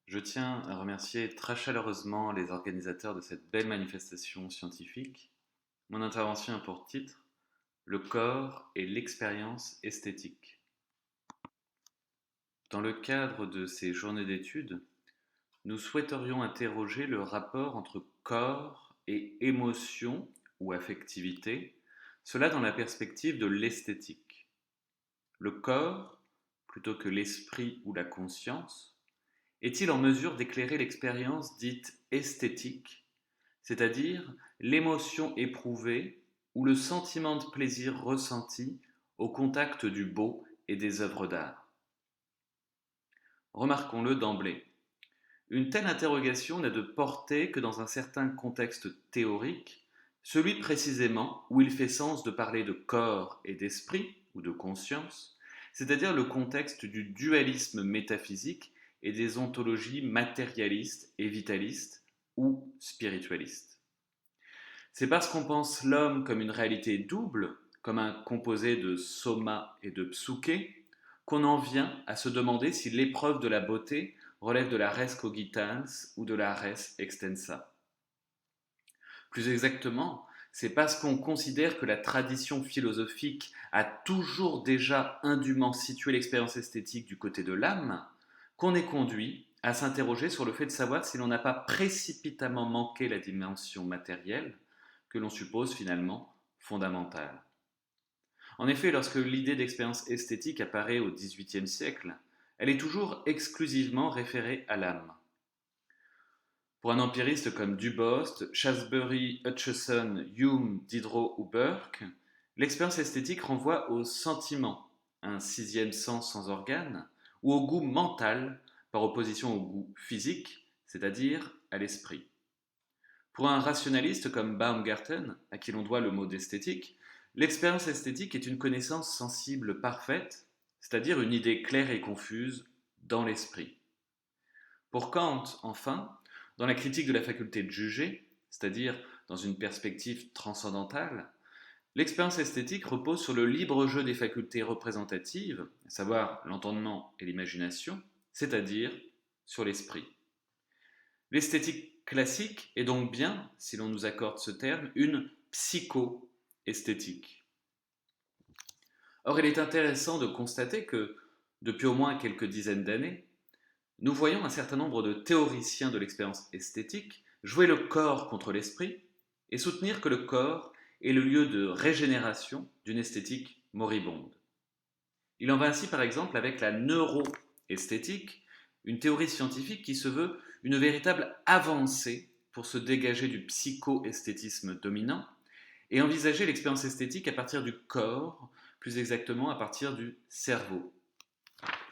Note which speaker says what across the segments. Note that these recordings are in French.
Speaker 1: Je tiens à remercier très chaleureusement les organisateurs de cette belle manifestation scientifique. Mon intervention a pour titre Le corps et l'expérience esthétique. Dans le cadre de ces journées d'études, nous souhaiterions interroger le rapport entre corps et émotion ou affectivité, cela dans la perspective de l'esthétique. Le corps, plutôt que l'esprit ou la conscience, est-il en mesure d'éclairer l'expérience dite esthétique, c'est-à-dire l'émotion éprouvée ou le sentiment de plaisir ressenti au contact du beau et des œuvres d'art? Remarquons-le d'emblée, une telle interrogation n'a de portée que dans un certain contexte théorique, celui précisément où il fait sens de parler de corps et d'esprit, ou de conscience, c'est-à-dire le contexte du dualisme métaphysique et des ontologies matérialistes et vitalistes, ou spiritualistes. C'est parce qu'on pense l'homme comme une réalité double, comme un composé de soma et de psuké, qu'on en vient à se demander si l'épreuve de la beauté relève de la res cogitans ou de la res extensa. Plus exactement, c'est parce qu'on considère que la tradition philosophique a toujours déjà indûment situé l'expérience esthétique du côté de l'âme, qu'on est conduit à s'interroger sur le fait de savoir si l'on n'a pas précipitamment manqué la dimension matérielle, que l'on suppose finalement fondamentale. En effet, lorsque l'idée d'expérience esthétique apparaît au XVIIIe siècle, elle est toujours exclusivement référée à l'âme. Pour un empiriste comme Dubost, Shaftesbury, Hutcheson, Hume, Diderot ou Burke, l'expérience esthétique renvoie au sentiment, un sixième sens sans organe, ou au goût mental par opposition au goût physique, c'est-à-dire à l'esprit. Pour un rationaliste comme Baumgarten, à qui l'on doit le mot d'esthétique, l'expérience esthétique est une connaissance sensible parfaite, c'est-à-dire une idée claire et confuse dans l'esprit. Pour Kant, enfin, dans la critique de la faculté de juger, c'est-à-dire dans une perspective transcendantale, l'expérience esthétique repose sur le libre jeu des facultés représentatives, à savoir l'entendement et l'imagination, c'est-à-dire sur l'esprit. L'esthétique classique est donc bien, si l'on nous accorde ce terme, une psycho-esthétique. Or, il est intéressant de constater que, depuis au moins quelques dizaines d'années, nous voyons un certain nombre de théoriciens de l'expérience esthétique jouer le corps contre l'esprit et soutenir que le corps est le lieu de régénération d'une esthétique moribonde. Il en va ainsi par exemple avec la neuroesthétique, une théorie scientifique qui se veut une véritable avancée pour se dégager du psycho-esthétisme dominant et envisager l'expérience esthétique à partir du corps, plus exactement à partir du cerveau.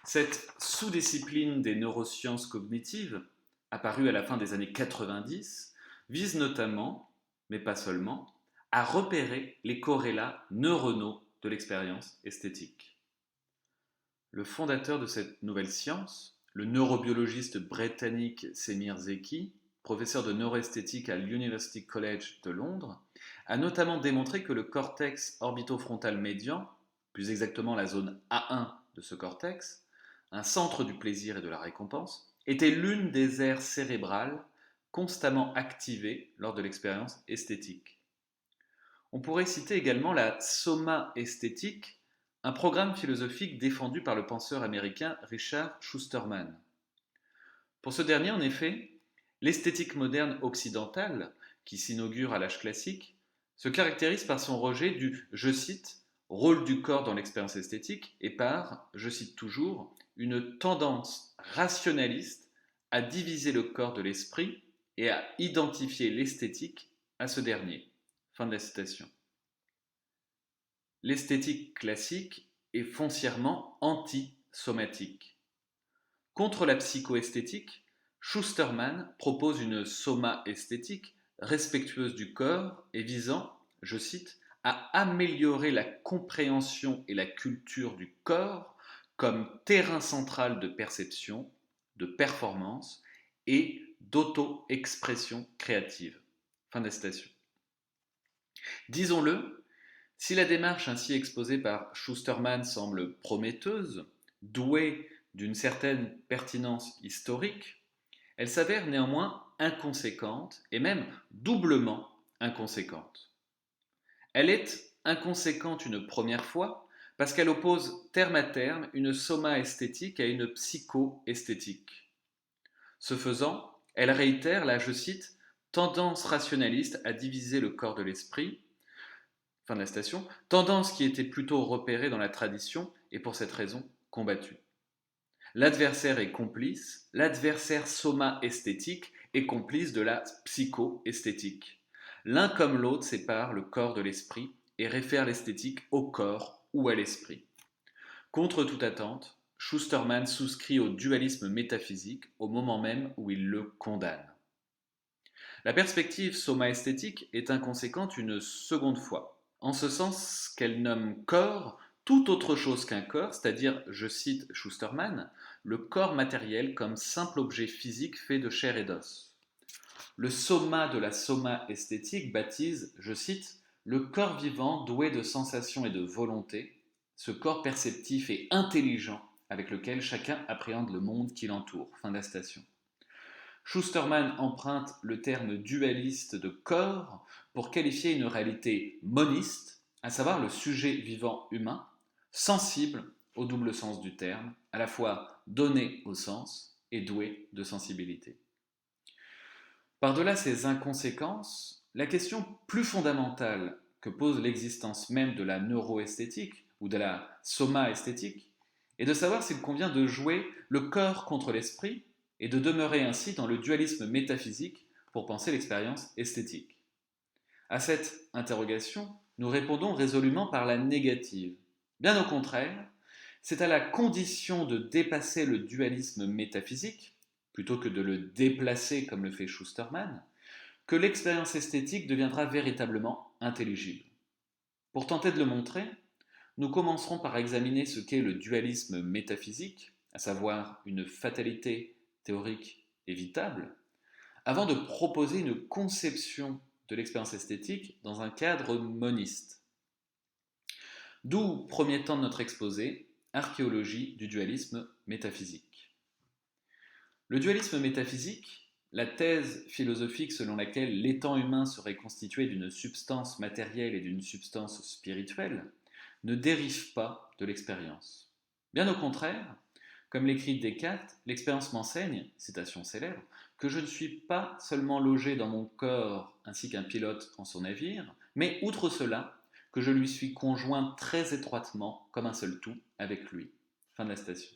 Speaker 1: Cette sous-discipline des neurosciences cognitives, apparue à la fin des années 90, vise notamment, mais pas seulement, à repérer les corrélats neuronaux de l'expérience esthétique. Le fondateur de cette nouvelle science, le neurobiologiste britannique Semir Zeki, professeur de neuroesthétique à l'University College de Londres, a notamment démontré que le cortex orbitofrontal médian, plus exactement la zone A1 de ce cortex, un centre du plaisir et de la récompense, était l'une des aires cérébrales constamment activées lors de l'expérience esthétique. On pourrait citer également la soma-esthétique, un programme philosophique défendu par le penseur américain Richard Schusterman. Pour ce dernier, en effet, l'esthétique moderne occidentale, qui s'inaugure à l'âge classique, se caractérise par son rejet du, je cite, rôle du corps dans l'expérience esthétique et par, je cite toujours, une tendance rationaliste à diviser le corps de l'esprit et à identifier l'esthétique à ce dernier. Fin de la citation. L'esthétique classique est foncièrement anti-somatique. Contre la psychoesthétique, Schusterman propose une soma-esthétique respectueuse du corps et visant, je cite, à améliorer la compréhension et la culture du corps comme terrain central de perception, de performance et d'auto-expression créative. Fin de la citation. Disons-le, si la démarche ainsi exposée par Schusterman semble prometteuse, douée d'une certaine pertinence historique, Elle s'avère néanmoins inconséquente, et même doublement inconséquente. Elle est inconséquente une première fois, parce qu'elle oppose terme à terme une soma esthétique à une psycho-esthétique. Ce faisant, elle réitère la, je cite, tendance rationaliste à diviser le corps de l'esprit, fin de la citation, tendance qui était plutôt repérée dans la tradition et pour cette raison combattue. L'adversaire est complice, l'adversaire soma esthétique est complice de la psycho-esthétique. L'un comme l'autre sépare le corps de l'esprit et réfère l'esthétique au corps ou à l'esprit. Contre toute attente, Schusterman souscrit au dualisme métaphysique au moment même où il le condamne. La perspective soma-esthétique est inconséquente une seconde fois, en ce sens qu'elle nomme corps tout autre chose qu'un corps, c'est-à-dire, je cite Schusterman, le corps matériel comme simple objet physique fait de chair et d'os. Le soma de la soma esthétique baptise, je cite, le corps vivant doué de sensations et de volonté, ce corps perceptif et intelligent avec lequel chacun appréhende le monde qui l'entoure. Fin de la citation. Schusterman emprunte le terme dualiste de corps pour qualifier une réalité moniste, à savoir le sujet vivant humain, sensible au double sens du terme, à la fois donné au sens et doué de sensibilité. Par-delà ces inconséquences, la question plus fondamentale que pose l'existence même de la neuroesthétique ou de la soma-esthétique est de savoir s'il convient de jouer le corps contre l'esprit et de demeurer ainsi dans le dualisme métaphysique pour penser l'expérience esthétique. À cette interrogation, nous répondons résolument par la négative. Bien au contraire, c'est à la condition de dépasser le dualisme métaphysique, plutôt que de le déplacer comme le fait Schusterman, que l'expérience esthétique deviendra véritablement intelligible. Pour tenter de le montrer, nous commencerons par examiner ce qu'est le dualisme métaphysique, à savoir une fatalité théorique évitable, avant de proposer une conception de l'expérience esthétique dans un cadre moniste. D'où, premier temps de notre exposé, archéologie du dualisme métaphysique. Le dualisme métaphysique, la thèse philosophique selon laquelle l'étant humain serait constitué d'une substance matérielle et d'une substance spirituelle, ne dérive pas de l'expérience. Bien au contraire, comme l'écrit Descartes, l'expérience m'enseigne, citation célèbre, que je ne suis pas seulement logé dans mon corps ainsi qu'un pilote en son navire, mais outre cela, que je lui suis conjoint très étroitement comme un seul tout avec lui. Fin de la citation.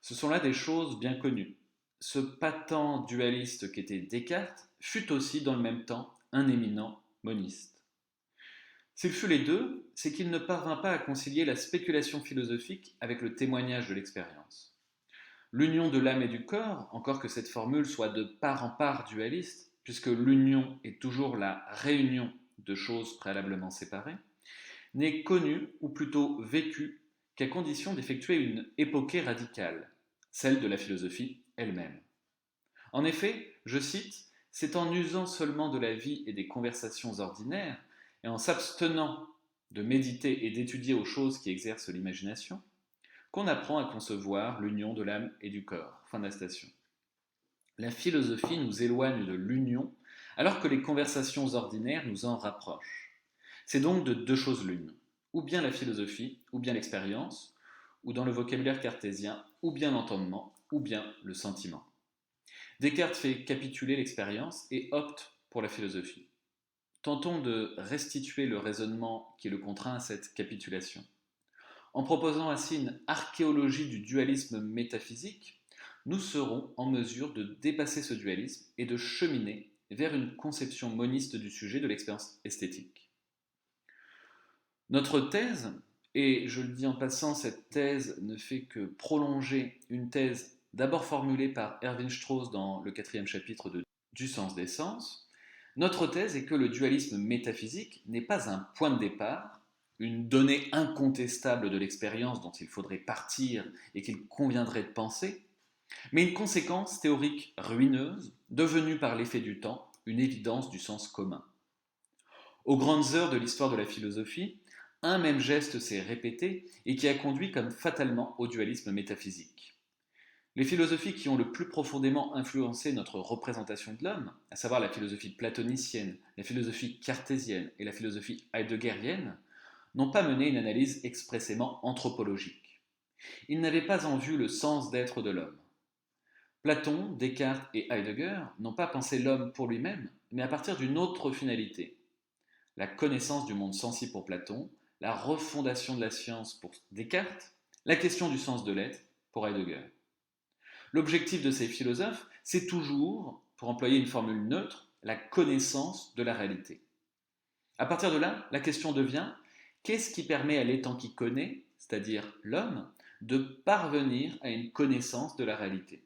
Speaker 1: Ce sont là des choses bien connues. Ce patent dualiste qu'était Descartes fut aussi dans le même temps un éminent moniste. S'il fut les deux, c'est qu'il ne parvint pas à concilier la spéculation philosophique avec le témoignage de l'expérience. L'union de l'âme et du corps, encore que cette formule soit de part en part dualiste, puisque l'union est toujours la réunion de choses préalablement séparées, n'est connue, ou plutôt vécue, qu'à condition d'effectuer une époquée radicale, celle de la philosophie elle-même. En effet, je cite, c'est en usant seulement de la vie et des conversations ordinaires, et en s'abstenant de méditer et d'étudier aux choses qui exercent l'imagination, qu'on apprend à concevoir l'union de l'âme et du corps. Fin de la citation. La philosophie nous éloigne de l'union, alors que les conversations ordinaires nous en rapprochent. C'est donc de deux choses l'une, ou bien la philosophie, ou bien l'expérience, ou dans le vocabulaire cartésien, ou bien l'entendement, ou bien le sentiment. Descartes fait capituler l'expérience et opte pour la philosophie. Tentons de restituer le raisonnement qui le contraint à cette capitulation. En proposant ainsi une archéologie du dualisme métaphysique, nous serons en mesure de dépasser ce dualisme et de cheminer vers une conception moniste du sujet de l'expérience esthétique. Notre thèse, et je le dis en passant, cette thèse ne fait que prolonger une thèse d'abord formulée par Erwin Strauss dans le 4e chapitre de Du sens des sens, notre thèse est que le dualisme métaphysique n'est pas un point de départ, une donnée incontestable de l'expérience dont il faudrait partir et qu'il conviendrait de penser, mais une conséquence théorique ruineuse, devenue par l'effet du temps une évidence du sens commun. Aux grandes heures de l'histoire de la philosophie, un même geste s'est répété et qui a conduit comme fatalement au dualisme métaphysique. Les philosophies qui ont le plus profondément influencé notre représentation de l'homme, à savoir la philosophie platonicienne, la philosophie cartésienne et la philosophie heideggerienne, n'ont pas mené une analyse expressément anthropologique. Ils n'avaient pas en vue le sens d'être de l'homme. Platon, Descartes et Heidegger n'ont pas pensé l'homme pour lui-même, mais à partir d'une autre finalité. La connaissance du monde sensible pour Platon, la refondation de la science pour Descartes, la question du sens de l'être pour Heidegger. L'objectif de ces philosophes, c'est toujours, pour employer une formule neutre, la connaissance de la réalité. À partir de là, la question devient, qu'est-ce qui permet à l'étant qui connaît, c'est-à-dire l'homme, de parvenir à une connaissance de la réalité?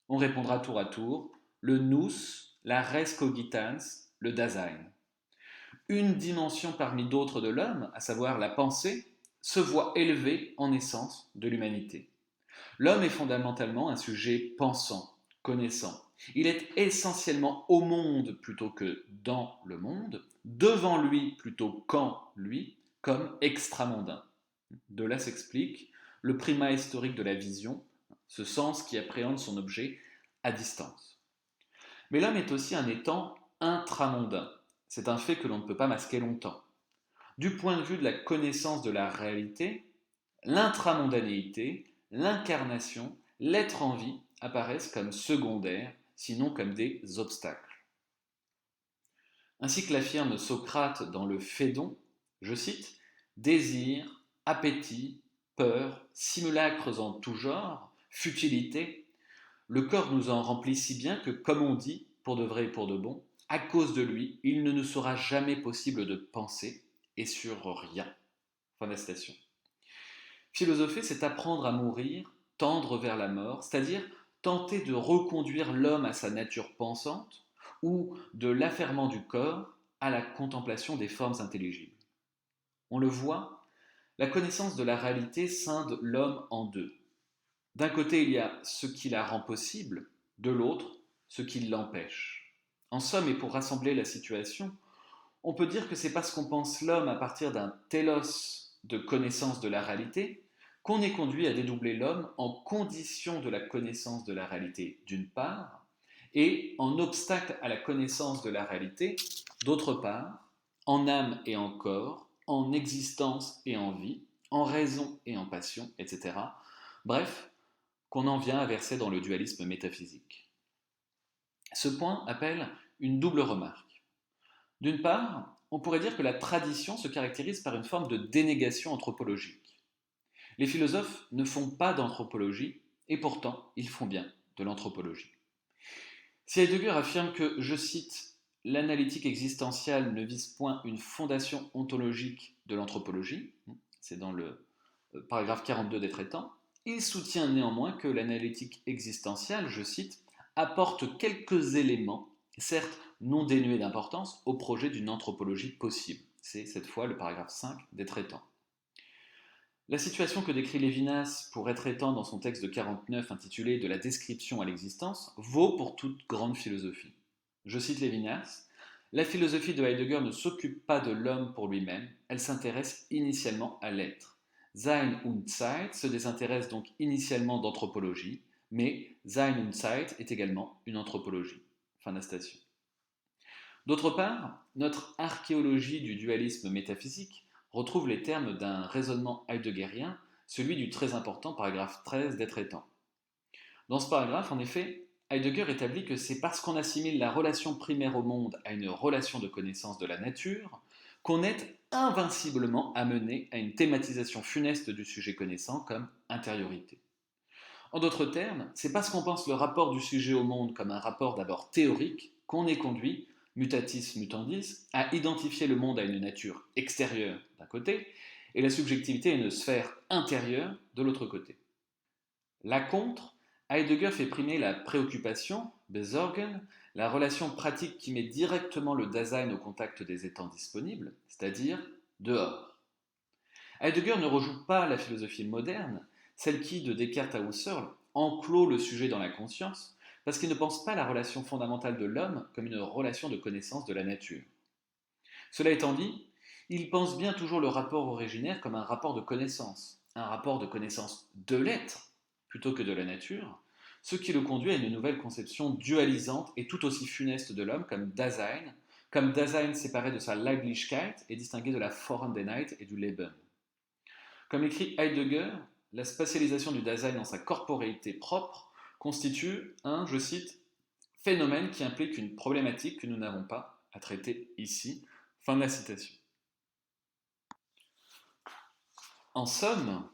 Speaker 1: On répondra tour à tour, le nous, la res cogitans, le Dasein. Une dimension parmi d'autres de l'homme, à savoir la pensée, se voit élevée en essence de l'humanité. L'homme est fondamentalement un sujet pensant, connaissant. Il est essentiellement au monde plutôt que dans le monde, devant lui plutôt qu'en lui, comme extramondain. De là s'explique le primat historique de la vision, ce sens qui appréhende son objet à distance. Mais l'homme est aussi un étant intramondain. C'est un fait que l'on ne peut pas masquer longtemps. Du point de vue de la connaissance de la réalité, l'intramondanéité, l'incarnation, l'être en vie apparaissent comme secondaires, sinon comme des obstacles. Ainsi que l'affirme Socrate dans le Phédon, je cite, désir, appétit, peur, simulacres en tout genre, futilité, le corps nous en remplit si bien que, comme on dit, pour de vrai et pour de bon, à cause de lui, il ne nous sera jamais possible de penser, et sur rien. Fin de la citation. Philosopher, c'est apprendre à mourir, tendre vers la mort, c'est-à-dire tenter de reconduire l'homme à sa nature pensante, ou de l'affairement du corps à la contemplation des formes intelligibles. On le voit, la connaissance de la réalité scinde l'homme en deux. D'un côté, il y a ce qui la rend possible, de l'autre, ce qui l'empêche. En somme, et pour rassembler la situation, on peut dire que c'est parce qu'on pense l'homme à partir d'un télos de connaissance de la réalité qu'on est conduit à dédoubler l'homme en condition de la connaissance de la réalité d'une part, et en obstacle à la connaissance de la réalité d'autre part, en âme et en corps, en existence et en vie, en raison et en passion, etc. Bref, qu'on en vient à verser dans le dualisme métaphysique. Ce point appelle une double remarque. D'une part, on pourrait dire que la tradition se caractérise par une forme de dénégation anthropologique. Les philosophes ne font pas d'anthropologie, et pourtant, ils font bien de l'anthropologie. Si Heidegger affirme que, je cite, l'analytique existentielle ne vise point une fondation ontologique de l'anthropologie, c'est dans le paragraphe 42 des Traitants, il soutient néanmoins que l'analytique existentielle, je cite, apporte quelques éléments, certes non dénués d'importance, au projet d'une anthropologie possible. C'est cette fois le paragraphe 5 des Traitants. La situation que décrit Lévinas pour Étretant dans son texte de 49 intitulé De la description à l'existence vaut pour toute grande philosophie. Je cite Lévinas, la philosophie de Heidegger ne s'occupe pas de l'homme pour lui-même, elle s'intéresse initialement à l'être. Sein und Zeit se désintéresse donc initialement d'anthropologie, mais Sein und Zeit est également une anthropologie. Fin de la citation. D'autre part, notre archéologie du dualisme métaphysique retrouve les termes d'un raisonnement heideggerien, celui du très important paragraphe 13 des Traitants. Dans ce paragraphe, en effet, Heidegger établit que c'est parce qu'on assimile la relation primaire au monde à une relation de connaissance de la nature qu'on est invinciblement amené à une thématisation funeste du sujet connaissant comme intériorité. En d'autres termes, c'est parce qu'on pense le rapport du sujet au monde comme un rapport d'abord théorique qu'on est conduit, mutatis mutandis, à identifier le monde à une nature extérieure d'un côté et la subjectivité à une sphère intérieure de l'autre côté. Là contre, Heidegger fait primer la préoccupation, Besorgen, la relation pratique qui met directement le Dasein au contact des étangs disponibles, c'est-à-dire dehors. Heidegger ne rejoue pas la philosophie moderne, celle qui, de Descartes à Husserl, enclôt le sujet dans la conscience, parce qu'il ne pense pas la relation fondamentale de l'homme comme une relation de connaissance de la nature. Cela étant dit, il pense bien toujours le rapport originaire comme un rapport de connaissance de l'être, plutôt que de la nature, ce qui le conduit à une nouvelle conception dualisante et tout aussi funeste de l'homme comme Dasein séparé de sa Leiblichkeit et distingué de la Vorhandenheit et du Leben. Comme écrit Heidegger, la spatialisation du Dasein dans sa corporéité propre constitue un, je cite, phénomène qui implique une problématique que nous n'avons pas à traiter ici. Fin de la citation. En somme,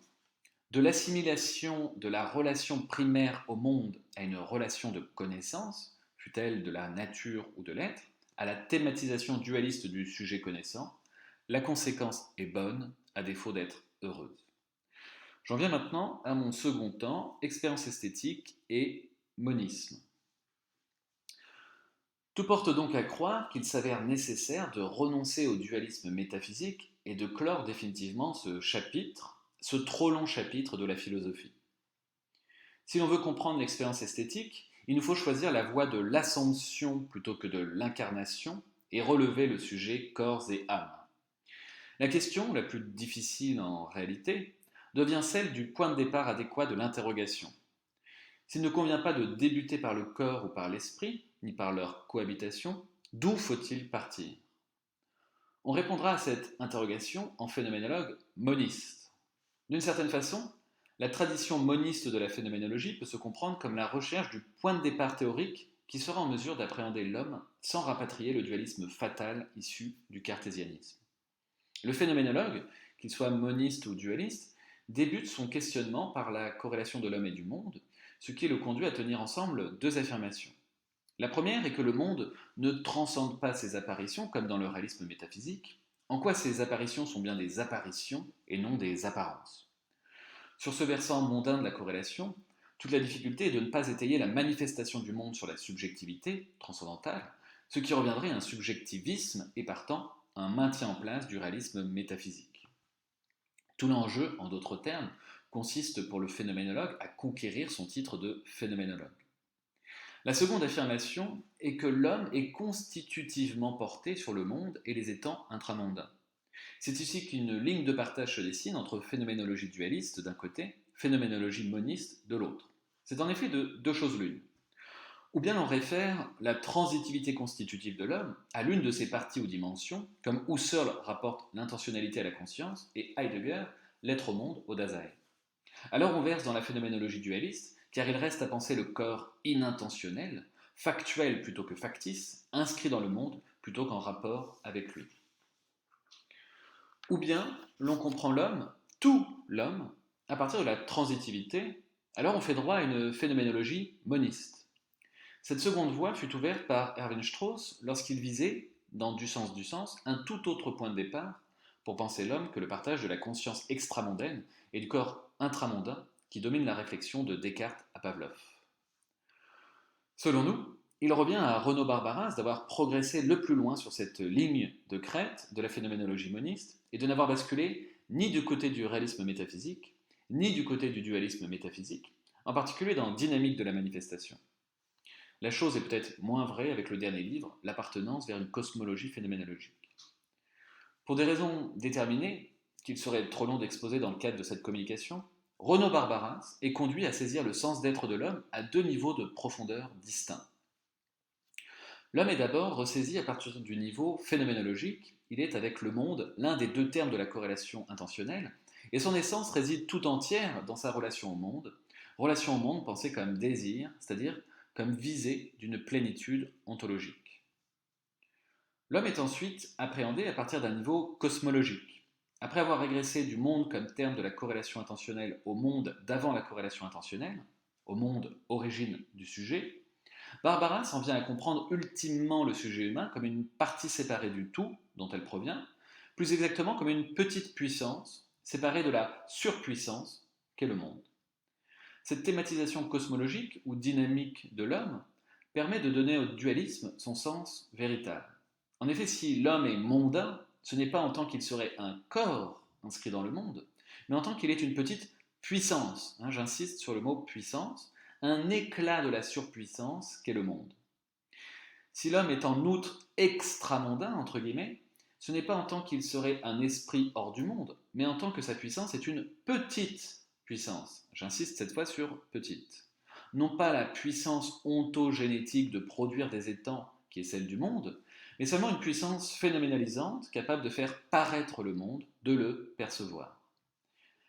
Speaker 1: de l'assimilation de la relation primaire au monde à une relation de connaissance, fût-elle de la nature ou de l'être, à la thématisation dualiste du sujet connaissant, la conséquence est bonne, à défaut d'être heureuse. J'en viens maintenant à mon second temps, expérience esthétique et monisme. Tout porte donc à croire qu'il s'avère nécessaire de renoncer au dualisme métaphysique et de clore définitivement ce trop long chapitre de la philosophie. Si l'on veut comprendre l'expérience esthétique, il nous faut choisir la voie de l'assomption plutôt que de l'incarnation et relever le sujet corps et âme. La question, la plus difficile en réalité, devient celle du point de départ adéquat de l'interrogation. S'il ne convient pas de débuter par le corps ou par l'esprit, ni par leur cohabitation, d'où faut-il partir? On répondra à cette interrogation en phénoménologue moniste. D'une certaine façon, la tradition moniste de la phénoménologie peut se comprendre comme la recherche du point de départ théorique qui sera en mesure d'appréhender l'homme sans rapatrier le dualisme fatal issu du cartésianisme. Le phénoménologue, qu'il soit moniste ou dualiste, débute son questionnement par la corrélation de l'homme et du monde, ce qui le conduit à tenir ensemble deux affirmations. La première est que le monde ne transcende pas ses apparitions comme dans le réalisme métaphysique, en quoi ces apparitions sont bien des apparitions et non des apparences. Sur ce versant mondain de la corrélation, toute la difficulté est de ne pas étayer la manifestation du monde sur la subjectivité transcendantale, ce qui reviendrait à un subjectivisme et partant un maintien en place du réalisme métaphysique. Tout l'enjeu, en d'autres termes, consiste pour le phénoménologue à conquérir son titre de phénoménologue. La seconde affirmation est que l'homme est constitutivement porté sur le monde et les étangs intramondains. C'est ici qu'une ligne de partage se dessine entre phénoménologie dualiste d'un côté, phénoménologie moniste de l'autre. C'est en effet de deux choses l'une. Ou bien l'on réfère la transitivité constitutive de l'homme à l'une de ses parties ou dimensions, comme Husserl rapporte l'intentionnalité à la conscience et Heidegger l'être au monde au Dasein. Alors on verse dans la phénoménologie dualiste, car il reste à penser le corps inintentionnel, factuel plutôt que factice, inscrit dans le monde plutôt qu'en rapport avec lui. Ou bien l'on comprend l'homme, tout l'homme, à partir de la transitivité, alors on fait droit à une phénoménologie moniste. Cette seconde voie fut ouverte par Erwin Strauss lorsqu'il visait, dans Du sens, un tout autre point de départ pour penser l'homme que le partage de la conscience extramondaine et du corps intramondain qui domine la réflexion de Descartes à Pavlov. Selon nous, il revient à Renaud Barbaras d'avoir progressé le plus loin sur cette ligne de crête de la phénoménologie moniste et de n'avoir basculé ni du côté du réalisme métaphysique, ni du côté du dualisme métaphysique, en particulier dans Dynamique de la manifestation. La chose est peut-être moins vraie avec le dernier livre, L'appartenance vers une cosmologie phénoménologique. Pour des raisons déterminées, qu'il serait trop long d'exposer dans le cadre de cette communication, Renaud Barbaras est conduit à saisir le sens d'être de l'homme à deux niveaux de profondeur distincts. L'homme est d'abord ressaisi à partir du niveau phénoménologique, il est avec le monde l'un des deux termes de la corrélation intentionnelle, et son essence réside tout entière dans sa relation au monde pensée comme désir, c'est-à-dire comme visée d'une plénitude ontologique. L'homme est ensuite appréhendé à partir d'un niveau cosmologique. Après avoir régressé du monde comme terme de la corrélation intentionnelle au monde d'avant la corrélation intentionnelle, au monde origine du sujet, Barbaras en vient à comprendre ultimement le sujet humain comme une partie séparée du tout dont elle provient, plus exactement comme une petite puissance séparée de la surpuissance qu'est le monde. Cette thématisation cosmologique ou dynamique de l'homme permet de donner au dualisme son sens véritable. En effet, si l'homme est mondain, ce n'est pas en tant qu'il serait un corps inscrit dans le monde, mais en tant qu'il est une petite puissance, j'insiste sur le mot puissance, un éclat de la surpuissance qu'est le monde. Si l'homme est en outre extramondain, entre guillemets, ce n'est pas en tant qu'il serait un esprit hors du monde, mais en tant que sa puissance est une petite puissance. J'insiste cette fois sur petite. non pas la puissance ontogénétique de produire des étangs qui est celle du monde, mais seulement une puissance phénoménalisante capable de faire paraître le monde, de le percevoir.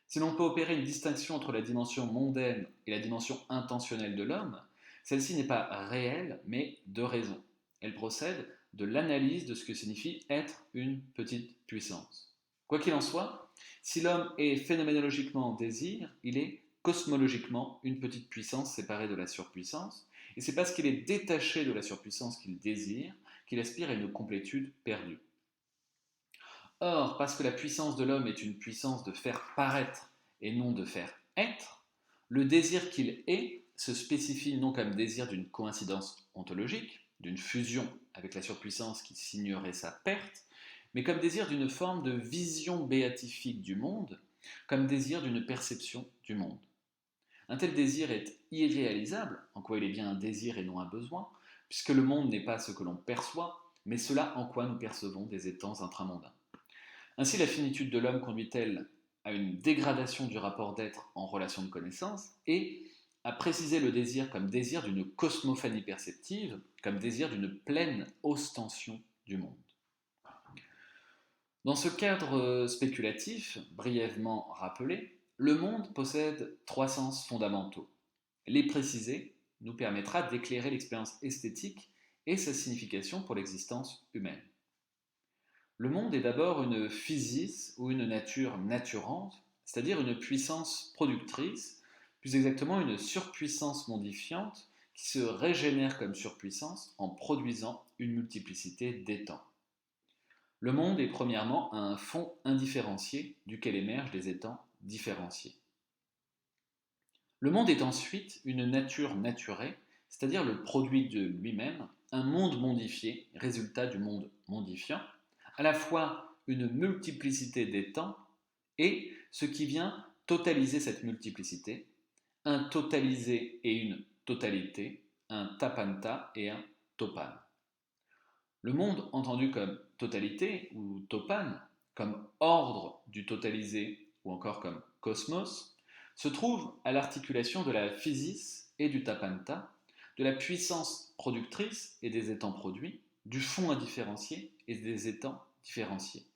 Speaker 1: Si l'on peut opérer une distinction entre la dimension mondaine et la dimension intentionnelle de l'homme, celle-ci n'est pas réelle, mais de raison. Elle procède de l'analyse de ce que signifie être une petite puissance. Quoi qu'il en soit, si l'homme est phénoménologiquement désir, il est cosmologiquement une petite puissance séparée de la surpuissance, et c'est parce qu'il est détaché de la surpuissance qu'il désire qu'il aspire à une complétude perdue. Or, parce que la puissance de l'homme est une puissance de faire paraître et non de faire être, le désir qu'il est se spécifie non comme désir d'une coïncidence ontologique, d'une fusion avec la surpuissance qui signerait sa perte, mais comme désir d'une forme de vision béatifique du monde, comme désir d'une perception du monde. Un tel désir est irréalisable, en quoi il est bien un désir et non un besoin, puisque le monde n'est pas ce que l'on perçoit, mais cela en quoi nous percevons des étangs intramondains. Ainsi, la finitude de l'homme conduit-elle à une dégradation du rapport d'être en relation de connaissance et à préciser le désir comme désir d'une cosmophanie perceptive, comme désir d'une pleine ostension du monde. Dans ce cadre spéculatif, brièvement rappelé, le monde possède trois sens fondamentaux. Les préciser nous permettra d'éclairer l'expérience esthétique et sa signification pour l'existence humaine. Le monde est d'abord une physis ou une nature naturante, c'est-à-dire une puissance productrice, plus exactement une surpuissance mondifiante qui se régénère comme surpuissance en produisant une multiplicité d'étangs. Le monde est premièrement un fond indifférencié duquel émergent des étangs différenciés. Le monde est ensuite une nature naturée, c'est-à-dire le produit de lui-même, un monde mondifié, résultat du monde mondifiant, à la fois une multiplicité d'étangs et ce qui vient totaliser cette multiplicité, un totalisé et une totalité, un tapanta et un topan. Le monde entendu comme totalité ou topan, comme ordre du totalisé ou encore comme cosmos, se trouve à l'articulation de la physis et du tapanta, de la puissance productrice et des étangs produits, du fond indifférencié et des étangs différenciés.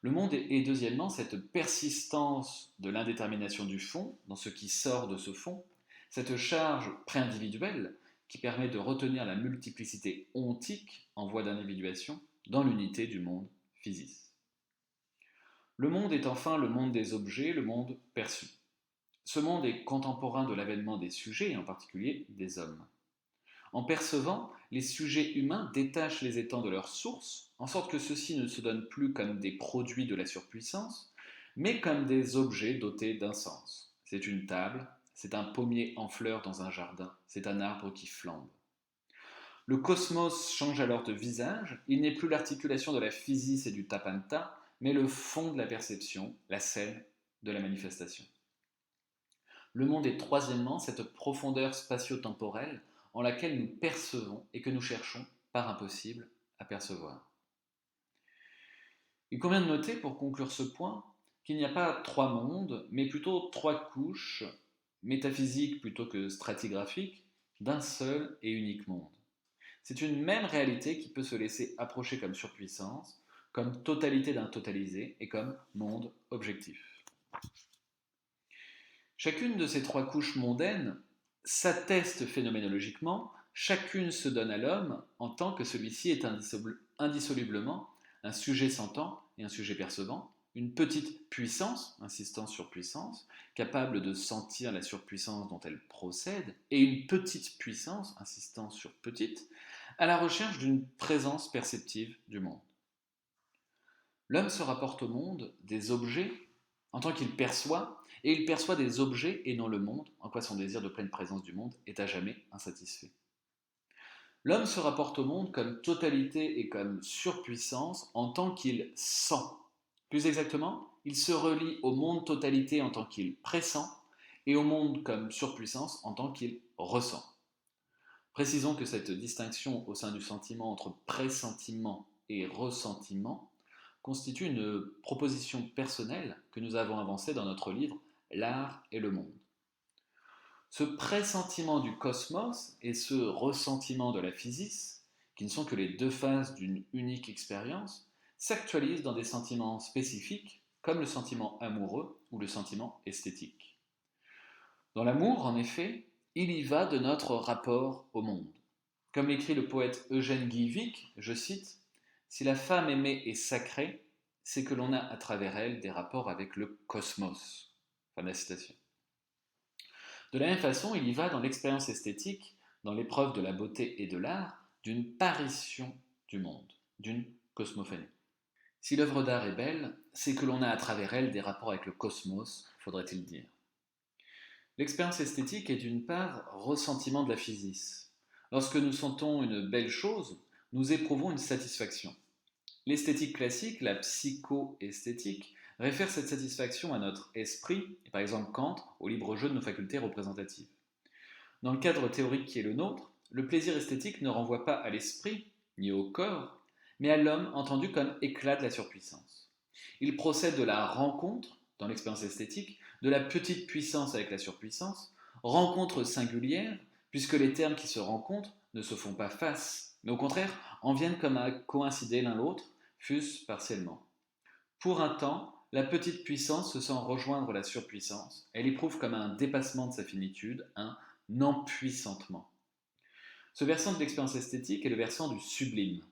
Speaker 1: Le monde est deuxièmement cette persistance de l'indétermination du fond dans ce qui sort de ce fond, cette charge préindividuelle qui permet de retenir la multiplicité ontique en voie d'individuation dans l'unité du monde physis. Le monde est enfin le monde des objets, le monde perçu. Ce monde est contemporain de l'avènement des sujets, et en particulier des hommes. En percevant, les sujets humains détachent les étangs de leur source, en sorte que ceux-ci ne se donnent plus comme des produits de la surpuissance, mais comme des objets dotés d'un sens. C'est une table, c'est un pommier en fleurs dans un jardin, c'est un arbre qui flambe. Le cosmos change alors de visage, il n'est plus l'articulation de la physis et du tapanta, mais le fond de la perception, la scène de la manifestation. Le monde est troisièmement cette profondeur spatio-temporelle en laquelle nous percevons et que nous cherchons, par impossible, à percevoir. Il convient de noter, pour conclure ce point, qu'il n'y a pas trois mondes, mais plutôt trois couches, métaphysiques plutôt que stratigraphiques, d'un seul et unique monde. C'est une même réalité qui peut se laisser approcher comme surpuissance, comme totalité d'un totalisé et comme monde objectif. Chacune de ces trois couches mondaines s'atteste phénoménologiquement, chacune se donne à l'homme en tant que celui-ci est indissolublement un sujet sentant et un sujet percevant, une petite puissance, insistant sur puissance, capable de sentir la surpuissance dont elle procède, et une petite puissance, insistant sur petite, à la recherche d'une présence perceptive du monde. L'homme se rapporte au monde des objets en tant qu'il perçoit, et il perçoit des objets et non le monde, en quoi son désir de pleine présence du monde est à jamais insatisfait. L'homme se rapporte au monde comme totalité et comme surpuissance en tant qu'il sent. Plus exactement, il se relie au monde totalité en tant qu'il pressent et au monde comme surpuissance en tant qu'il ressent. Précisons que cette distinction au sein du sentiment entre pressentiment et ressentiment constitue une proposition personnelle que nous avons avancée dans notre livre L'art et le monde. Ce pressentiment du cosmos et ce ressentiment de la physis, qui ne sont que les deux faces d'une unique expérience, s'actualisent dans des sentiments spécifiques comme le sentiment amoureux ou le sentiment esthétique. Dans l'amour, en effet, il y va de notre rapport au monde. Comme l'écrit le poète Eugène Guivic, je cite, si la femme aimée est sacrée, c'est que l'on a à travers elle des rapports avec le cosmos. Fin de la citation. De la même façon, il y va dans l'expérience esthétique, dans l'épreuve de la beauté et de l'art, d'une parition du monde, d'une cosmophanie. Si l'œuvre d'art est belle, c'est que l'on a à travers elle des rapports avec le cosmos, faudrait-il dire. L'expérience esthétique est d'une part ressentiment de la physis. Lorsque nous sentons une belle chose, nous éprouvons une satisfaction. L'esthétique classique, la psycho-esthétique, réfère cette satisfaction à notre esprit, et par exemple Kant, au libre jeu de nos facultés représentatives. Dans le cadre théorique qui est le nôtre, le plaisir esthétique ne renvoie pas à l'esprit, ni au corps, mais à l'homme entendu comme éclat de la surpuissance. Il procède de la rencontre, dans l'expérience esthétique, de la petite puissance avec la surpuissance, rencontre singulière, puisque les termes qui se rencontrent ne se font pas face, mais au contraire en viennent comme à coïncider l'un l'autre, fût-ce partiellement. Pour un temps, la petite puissance se sent rejoindre la surpuissance, elle éprouve comme un dépassement de sa finitude, un empuissantement. Ce versant de l'expérience esthétique est le versant du sublime.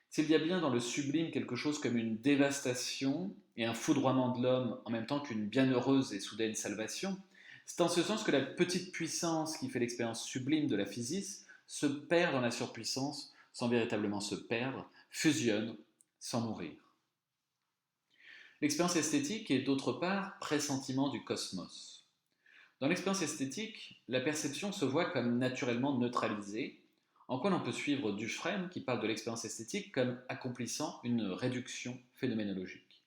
Speaker 1: S'il y a bien dans le sublime quelque chose comme une dévastation et un foudroiement de l'homme en même temps qu'une bienheureuse et soudaine salvation, c'est en ce sens que la petite puissance qui fait l'expérience sublime de la physis se perd dans la surpuissance sans véritablement se perdre, fusionne sans mourir. L'expérience esthétique est d'autre part pressentiment du cosmos. Dans l'expérience esthétique, la perception se voit comme naturellement neutralisée, en quoi l'on peut suivre Dufresne qui parle de l'expérience esthétique comme accomplissant une réduction phénoménologique.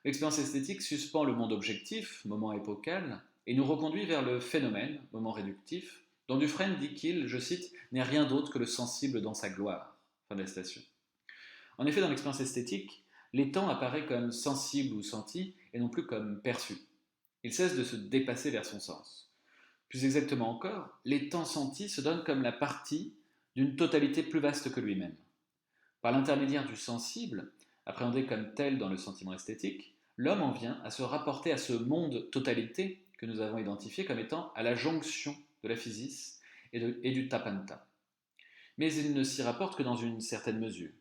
Speaker 1: L'expérience esthétique suspend le monde objectif, moment épocal, et nous reconduit vers le phénomène, moment réductif, dont Dufresne dit qu'il, je cite, n'est rien d'autre que le sensible dans sa gloire. Fin de la citation. En effet, dans l'expérience esthétique, l'étang apparaît comme sensible ou senti et non plus comme perçu. Il cesse de se dépasser vers son sens. Plus exactement encore, l'étang senti se donne comme la partie d'une totalité plus vaste que lui-même. Par l'intermédiaire du sensible, appréhendé comme tel dans le sentiment esthétique, l'homme en vient à se rapporter à ce monde totalité que nous avons identifié comme étant à la jonction de la physis et du tapanta. Mais il ne s'y rapporte que dans une certaine mesure.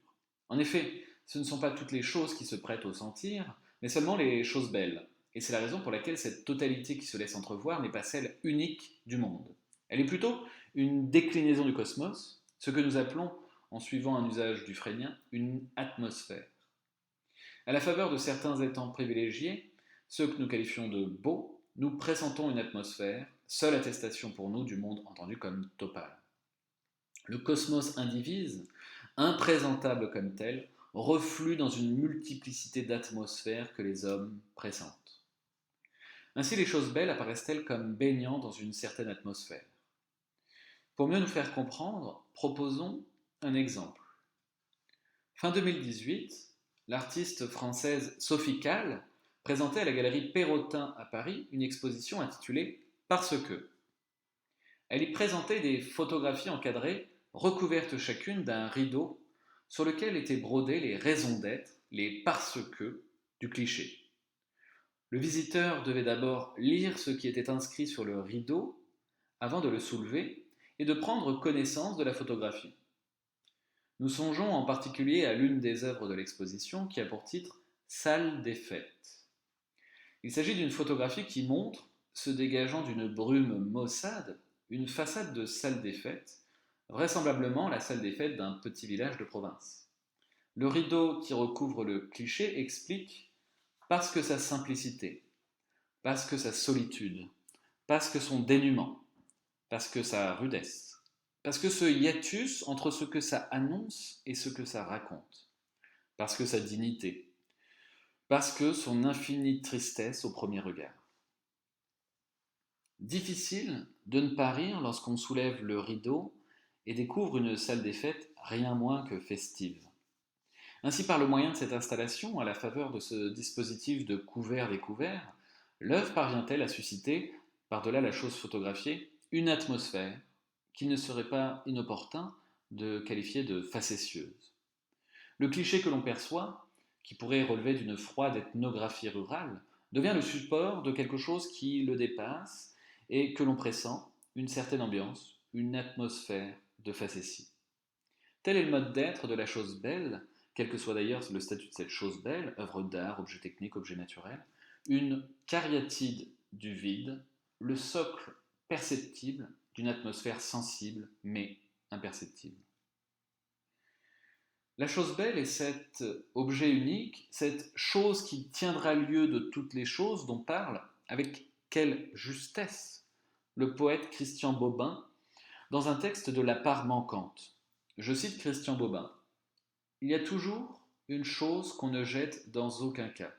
Speaker 1: En effet, ce ne sont pas toutes les choses qui se prêtent au sentir, mais seulement les choses belles. Et c'est la raison pour laquelle cette totalité qui se laisse entrevoir n'est pas celle unique du monde. Elle est plutôt une déclinaison du cosmos, ce que nous appelons, en suivant un usage dufresnien, une atmosphère. À la faveur de certains étangs privilégiés, ceux que nous qualifions de beaux, nous pressentons une atmosphère, seule attestation pour nous du monde entendu comme topal. Le cosmos indivise, imprésentable comme tel, reflue dans une multiplicité d'atmosphères que les hommes pressentent. Ainsi, les choses belles apparaissent-elles comme baignant dans une certaine atmosphère. Pour mieux nous faire comprendre, proposons un exemple. Fin 2018, l'artiste française Sophie Calle présentait à la galerie Perrotin à Paris une exposition intitulée Parce que. Elle y présentait des photographies encadrées, recouvertes chacune d'un rideau sur lequel étaient brodées les raisons d'être, les parce que du cliché. Le visiteur devait d'abord lire ce qui était inscrit sur le rideau avant de le soulever et de prendre connaissance de la photographie. Nous songeons en particulier à l'une des œuvres de l'exposition qui a pour titre Salle des fêtes. Il s'agit d'une photographie qui montre, se dégageant d'une brume maussade, une façade de salle des fêtes, vraisemblablement la salle des fêtes d'un petit village de province. Le rideau qui recouvre le cliché explique parce que sa simplicité, parce que sa solitude, parce que son dénuement, parce que sa rudesse, parce que ce hiatus entre ce que ça annonce et ce que ça raconte, parce que sa dignité, parce que son infinie tristesse au premier regard. Difficile de ne pas rire lorsqu'on soulève le rideau et découvre une salle des fêtes rien moins que festive. Ainsi, par le moyen de cette installation, à la faveur de ce dispositif de couvert-découvert, l'œuvre parvient-elle à susciter par-delà la chose photographiée, une atmosphère qu'il ne serait pas inopportun de qualifier de facétieuse. Le cliché que l'on perçoit, qui pourrait relever d'une froide ethnographie rurale, devient le support de quelque chose qui le dépasse et que l'on pressent une certaine ambiance, une atmosphère de facétie. Tel est le mode d'être de la chose belle, quel que soit d'ailleurs le statut de cette chose belle, œuvre d'art, objet technique, objet naturel, une cariatide du vide, le socle perceptible d'une atmosphère sensible mais imperceptible. La chose belle est cet objet unique, cette chose qui tiendra lieu de toutes les choses dont parle, avec quelle justesse, le poète Christian Bobin dans un texte de La part manquante. Je cite Christian Bobin. Il y a toujours une chose qu'on ne jette dans aucun cas.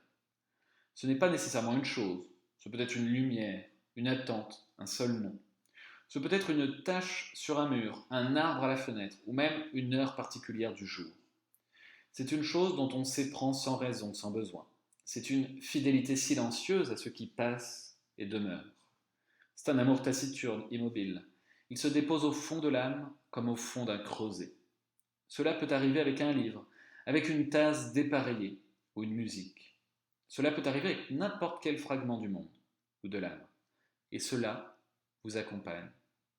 Speaker 1: Ce n'est pas nécessairement une chose, ce peut être une lumière, une attente, un seul nom. Ce peut être une tache sur un mur, un arbre à la fenêtre, ou même une heure particulière du jour. C'est une chose dont on s'éprend sans raison, sans besoin. C'est une fidélité silencieuse à ce qui passe et demeure. C'est un amour taciturne, immobile. Il se dépose au fond de l'âme comme au fond d'un creuset. Cela peut arriver avec un livre, avec une tasse dépareillée ou une musique. Cela peut arriver avec n'importe quel fragment du monde ou de l'âme. Et cela vous accompagne.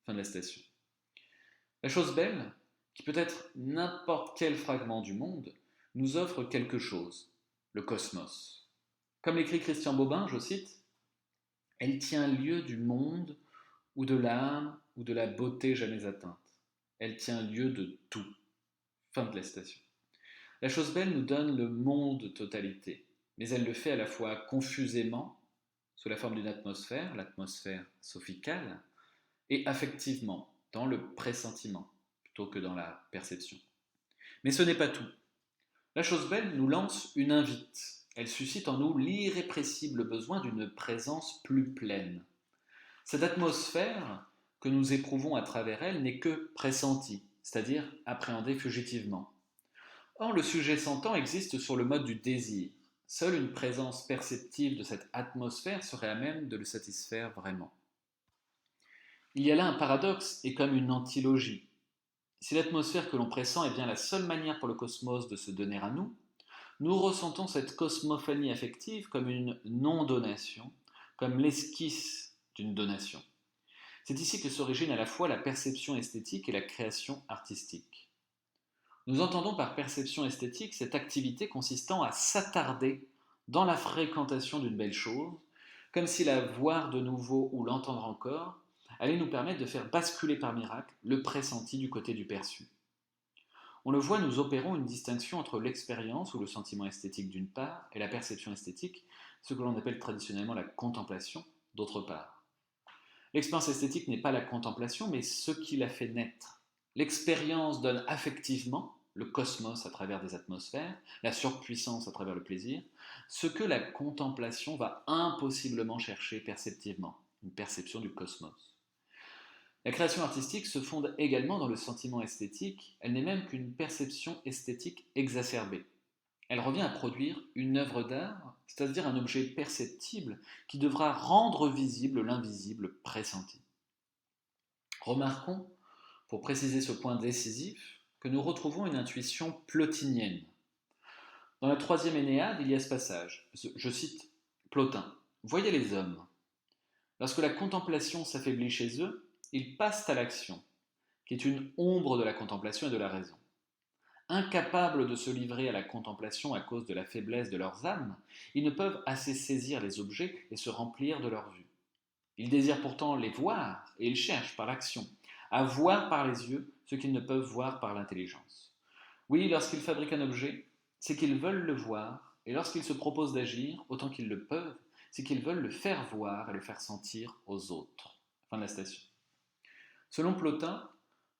Speaker 1: Fin de la citation. La chose belle, qui peut être n'importe quel fragment du monde, nous offre quelque chose, le cosmos. Comme l'écrit Christian Bobin, je cite, « Elle tient lieu du monde ou de l'âme ou de la beauté jamais atteinte. Elle tient lieu de tout. » Fin de la citation. La chose belle nous donne le monde totalité, mais elle le fait à la fois confusément, sous la forme d'une atmosphère, l'atmosphère sophicale, et affectivement, dans le pressentiment, plutôt que dans la perception. Mais ce n'est pas tout. La chose belle nous lance une invite. Elle suscite en nous l'irrépressible besoin d'une présence plus pleine. Cette atmosphère que nous éprouvons à travers elle n'est que pressentie, c'est-à-dire appréhendée fugitivement. Or, le sujet sentant existe sur le mode du désir. Seule une présence perceptive de cette atmosphère serait à même de le satisfaire vraiment. Il y a là un paradoxe et comme une antilogie. Si l'atmosphère que l'on pressent est bien la seule manière pour le cosmos de se donner à nous, nous ressentons cette cosmophanie affective comme une non-donation, comme l'esquisse d'une donation. C'est ici que s'origine à la fois la perception esthétique et la création artistique. Nous entendons par perception esthétique cette activité consistant à s'attarder dans la fréquentation d'une belle chose, comme si la voir de nouveau ou l'entendre encore allait nous permettre de faire basculer par miracle le pressenti du côté du perçu. On le voit, nous opérons une distinction entre l'expérience ou le sentiment esthétique d'une part et la perception esthétique, ce que l'on appelle traditionnellement la contemplation, d'autre part. L'expérience esthétique n'est pas la contemplation, mais ce qui la fait naître. L'expérience donne affectivement le cosmos à travers des atmosphères, la surpuissance à travers le plaisir, ce que la contemplation va impossiblement chercher perceptivement, une perception du cosmos. La création artistique se fonde également dans le sentiment esthétique, elle n'est même qu'une perception esthétique exacerbée. Elle revient à produire une œuvre d'art, c'est-à-dire un objet perceptible qui devra rendre visible l'invisible pressenti. Remarquons, pour préciser ce point décisif, que nous retrouvons une intuition plotinienne. Dans la troisième Énéade, il y a ce passage. Je cite Plotin. « Voyez les hommes. Lorsque la contemplation s'affaiblit chez eux, ils passent à l'action, qui est une ombre de la contemplation et de la raison. Incapables de se livrer à la contemplation à cause de la faiblesse de leurs âmes, ils ne peuvent assez saisir les objets et se remplir de leur vue. Ils désirent pourtant les voir, et ils cherchent par l'action à voir par les yeux ce qu'ils ne peuvent voir par l'intelligence. Oui, lorsqu'ils fabriquent un objet, c'est qu'ils veulent le voir, et lorsqu'ils se proposent d'agir, autant qu'ils le peuvent, c'est qu'ils veulent le faire voir et le faire sentir aux autres. » Fin de la citation. Selon Plotin,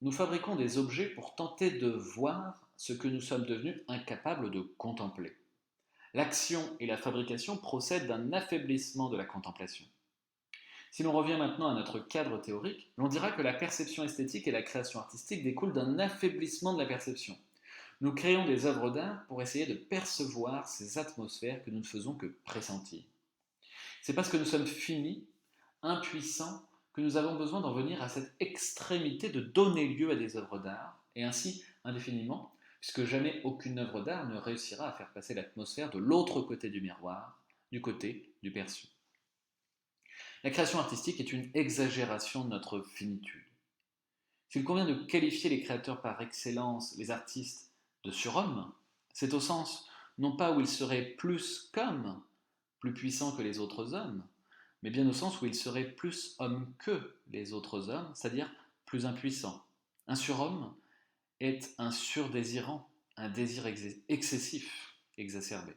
Speaker 1: nous fabriquons des objets pour tenter de voir ce que nous sommes devenus incapables de contempler. L'action et la fabrication procèdent d'un affaiblissement de la contemplation. Si l'on revient maintenant à notre cadre théorique, l'on dira que la perception esthétique et la création artistique découlent d'un affaiblissement de la perception. Nous créons des œuvres d'art pour essayer de percevoir ces atmosphères que nous ne faisons que pressentir. C'est parce que nous sommes finis impuissants que nous avons besoin d'en venir à cette extrémité de donner lieu à des œuvres d'art, et ainsi indéfiniment, puisque jamais aucune œuvre d'art ne réussira à faire passer l'atmosphère de l'autre côté du miroir, du côté du perçu. La création artistique est une exagération de notre finitude. S'il convient de qualifier les créateurs par excellence, les artistes, de surhommes, c'est au sens non pas où ils seraient plus comme, plus puissants que les autres hommes, mais bien au sens où ils seraient plus hommes que les autres hommes, c'est-à-dire plus impuissants. Un surhomme est un surdésirant, un désir excessif, exacerbé.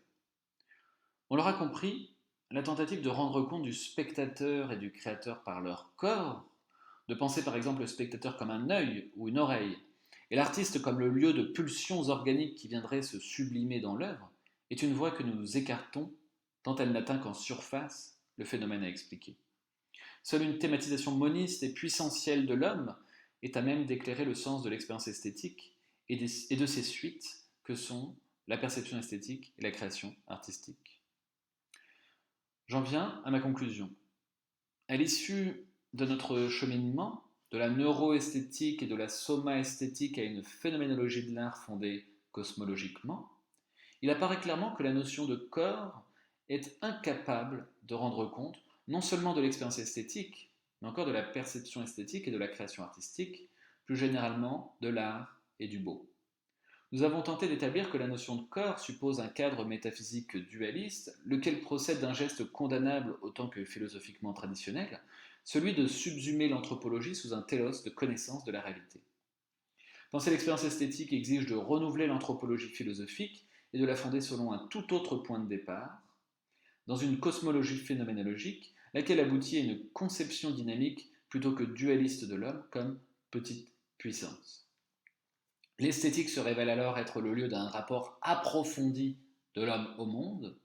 Speaker 1: On l'aura compris, la tentative de rendre compte du spectateur et du créateur par leur corps, de penser par exemple le spectateur comme un œil ou une oreille, et l'artiste comme le lieu de pulsions organiques qui viendraient se sublimer dans l'œuvre, est une voie que nous écartons tant elle n'atteint qu'en surface le phénomène à expliquer. Seule une thématisation moniste et puissentielle de l'homme est à même d'éclairer le sens de l'expérience esthétique et de ses suites que sont la perception esthétique et la création artistique. J'en viens à ma conclusion. À l'issue de notre cheminement, de la neuroesthétique et de la soma-esthétique à une phénoménologie de l'art fondée cosmologiquement, il apparaît clairement que la notion de corps est incapable de rendre compte non seulement de l'expérience esthétique, mais encore de la perception esthétique et de la création artistique, plus généralement de l'art et du beau. Nous avons tenté d'établir que la notion de corps suppose un cadre métaphysique dualiste, lequel procède d'un geste condamnable autant que philosophiquement traditionnel, celui de subsumer l'anthropologie sous un télos de connaissance de la réalité. Penser l'expérience esthétique exige de renouveler l'anthropologie philosophique et de la fonder selon un tout autre point de départ, dans une cosmologie phénoménologique, laquelle aboutit à une conception dynamique plutôt que dualiste de l'homme comme petite puissance. L'esthétique se révèle alors être le lieu d'un rapport approfondi de l'homme au monde,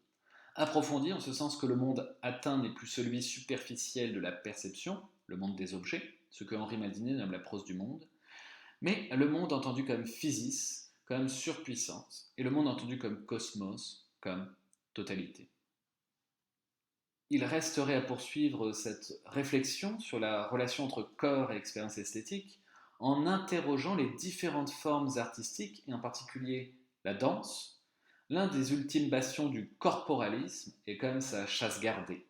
Speaker 1: approfondi en ce sens que le monde atteint n'est plus celui superficiel de la perception, le monde des objets, ce que Henri Maldinet nomme la prose du monde, mais le monde entendu comme physis, comme surpuissance, et le monde entendu comme cosmos, comme totalité. Il resterait à poursuivre cette réflexion sur la relation entre corps et expérience esthétique en interrogeant les différentes formes artistiques, et en particulier la danse, l'un des ultimes bastions du corporalisme et comme sa chasse gardée.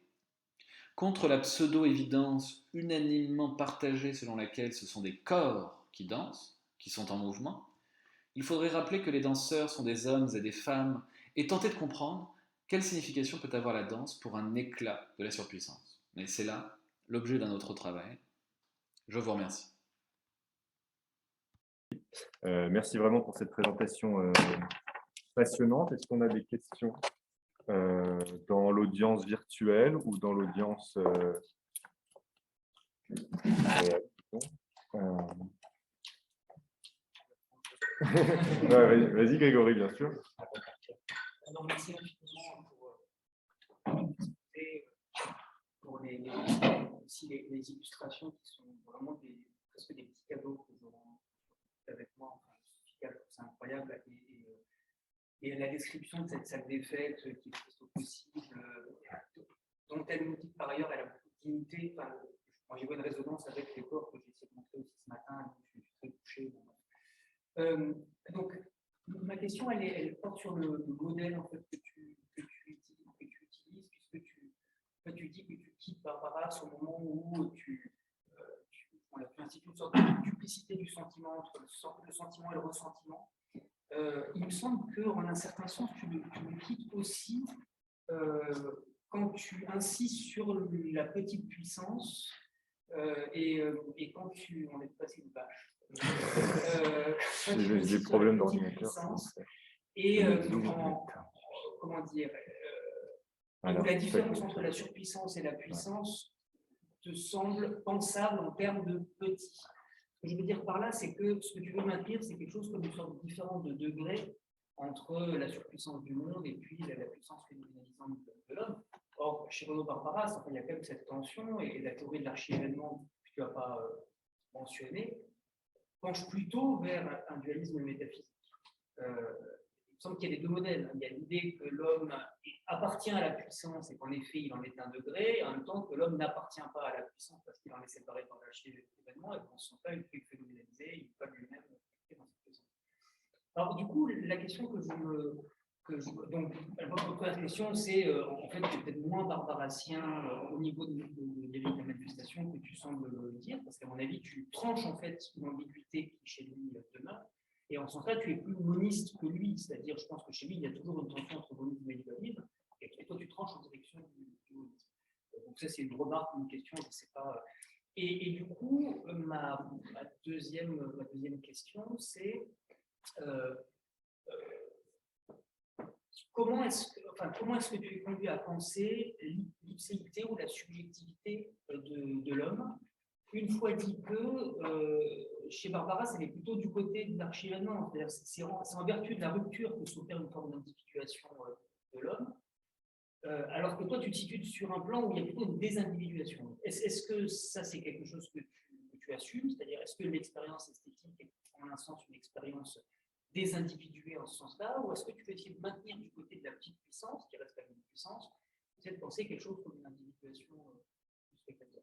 Speaker 1: Contre la pseudo-évidence unanimement partagée selon laquelle ce sont des corps qui dansent, qui sont en mouvement, il faudrait rappeler que les danseurs sont des hommes et des femmes et tenter de comprendre quelle signification peut avoir la danse pour un éclat de la surpuissance. Mais c'est là l'objet d'un autre travail. Je vous remercie.
Speaker 2: Merci vraiment pour cette présentation passionnante. Est-ce qu'on a des questions dans l'audience virtuelle ou dans l'audience réelle? Vas-y Grégory, bien sûr.
Speaker 3: Alors, merci infiniment pour aussi les illustrations qui sont vraiment presque des petits cadeaux que j'aurai avec moi. Enfin, c'est incroyable. Et la description de cette salle des fêtes qui est presque possible, dont elle nous dit que par ailleurs elle a beaucoup de dignité. Enfin, moi, j'ai eu une résonance avec les corps que j'ai essayé de montrer aussi ce matin. Je suis très touché. Donc, ma question, elle porte sur le modèle en fait, que tu utilises, puisque tu dis que tu quittes Barbara au moment où tu institues une sorte de duplicité du sentiment entre le sentiment et le ressentiment. Il me semble qu'en un certain sens, tu le quittes aussi quand tu insistes sur la petite puissance et quand on est passé une vache.
Speaker 2: J'ai des problèmes d'ordinateur.
Speaker 3: Et comment dire, la différence entre la surpuissance et la puissance te semble pensable en termes de petit. Ce que je veux dire par là, c'est que ce que tu veux maintenir, c'est quelque chose comme une sorte de différence de degré entre la surpuissance du monde et puis la puissance phénoménalisante de l'homme. Or, chez Renaud Barbaras, il y a quand même cette tension et la théorie de l'archi-événement que tu n'as pas mentionné penche plutôt vers un dualisme métaphysique. me semble qu'il y a les deux modèles. Il y a l'idée que l'homme appartient à la puissance et qu'en effet, il en est un degré, et en même temps que l'homme n'appartient pas à la puissance parce qu'il en est séparé par la chaîne d'événements et qu'en son cas, il peut phénoménaliser, il peut lui-même dans cette puissance. Alors, du coup, la question que donc, la première question, c'est en fait, tu es peut-être moins barbarassien au niveau de la manifestation que tu sembles le dire, parce qu'à mon avis, tu tranches en fait l'ambiguïté qui chez lui demeure. Et en ce sens-là, tu es plus moniste que lui, c'est-à-dire, je pense que chez lui, il y a toujours une tension entre monisme et libéralisme, et toi, tu tranches en direction du monisme. Donc ça, c'est une remarque, une question, je ne sais pas. Et du coup, ma deuxième question, c'est comment est-ce que tu es conduit à penser l'ipséité ou la subjectivité de l'homme, une fois dit que chez Barbara, elle est plutôt du côté de l'archivènement, c'est en vertu de la rupture que s'opère une forme d'individuation de l'homme, alors que toi, tu te situes sur un plan où il y a plutôt une désindividuation. Est-ce que ça, c'est quelque chose que tu assumes, c'est-à-dire est-ce que l'expérience esthétique est en un sens une expérience désindividuée en ce sens-là, ou est-ce que tu peux essayer de maintenir du côté de la petite puissance, qui reste quand même une puissance, essayer de penser quelque chose comme une individuation du spectateur?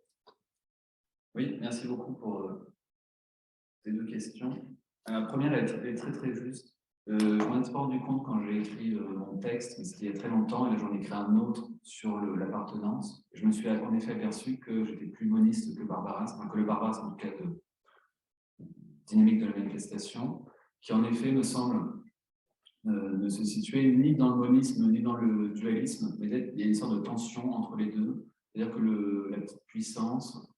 Speaker 4: Oui, merci beaucoup pour ces deux questions. La première, elle est très très juste. Je m'en étais pas rendu compte quand j'ai écrit mon texte, mais c'était il y a très longtemps, et là j'en ai créé un autre sur l'appartenance. Je me suis en effet aperçu que j'étais plus moniste que Barbaras, enfin, que le Barbaras en tout cas de dynamique de la manifestation, qui en effet me semble ne se situer ni dans le monisme ni dans le dualisme, mais il y a une sorte de tension entre les deux. C'est-à-dire que la petite puissance,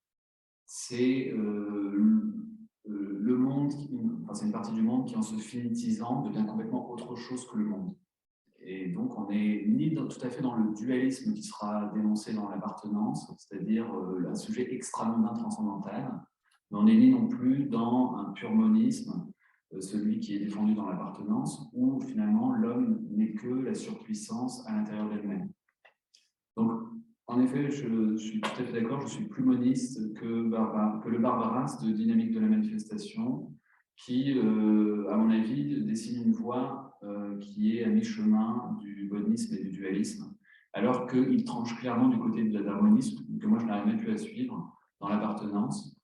Speaker 4: c'est le monde, enfin, c'est une partie du monde qui, en se finitisant, devient complètement autre chose que le monde. Et donc, on n'est ni tout à fait dans le dualisme qui sera dénoncé dans l'appartenance, c'est-à-dire un sujet extramondain transcendantal, mais on n'est ni non plus dans un pur monisme, celui qui est défendu dans l'appartenance, où finalement l'homme n'est que la surpuissance à l'intérieur d'elle-même. Donc, en effet, je suis tout à fait d'accord, je suis plus moniste que le Barbaras de dynamique de la manifestation, qui, à mon avis, dessine une voie qui est à mi-chemin du monisme et du dualisme, alors qu'il tranche clairement du côté de l'harmonisme, que moi je n'arrive même plus à suivre dans l'appartenance,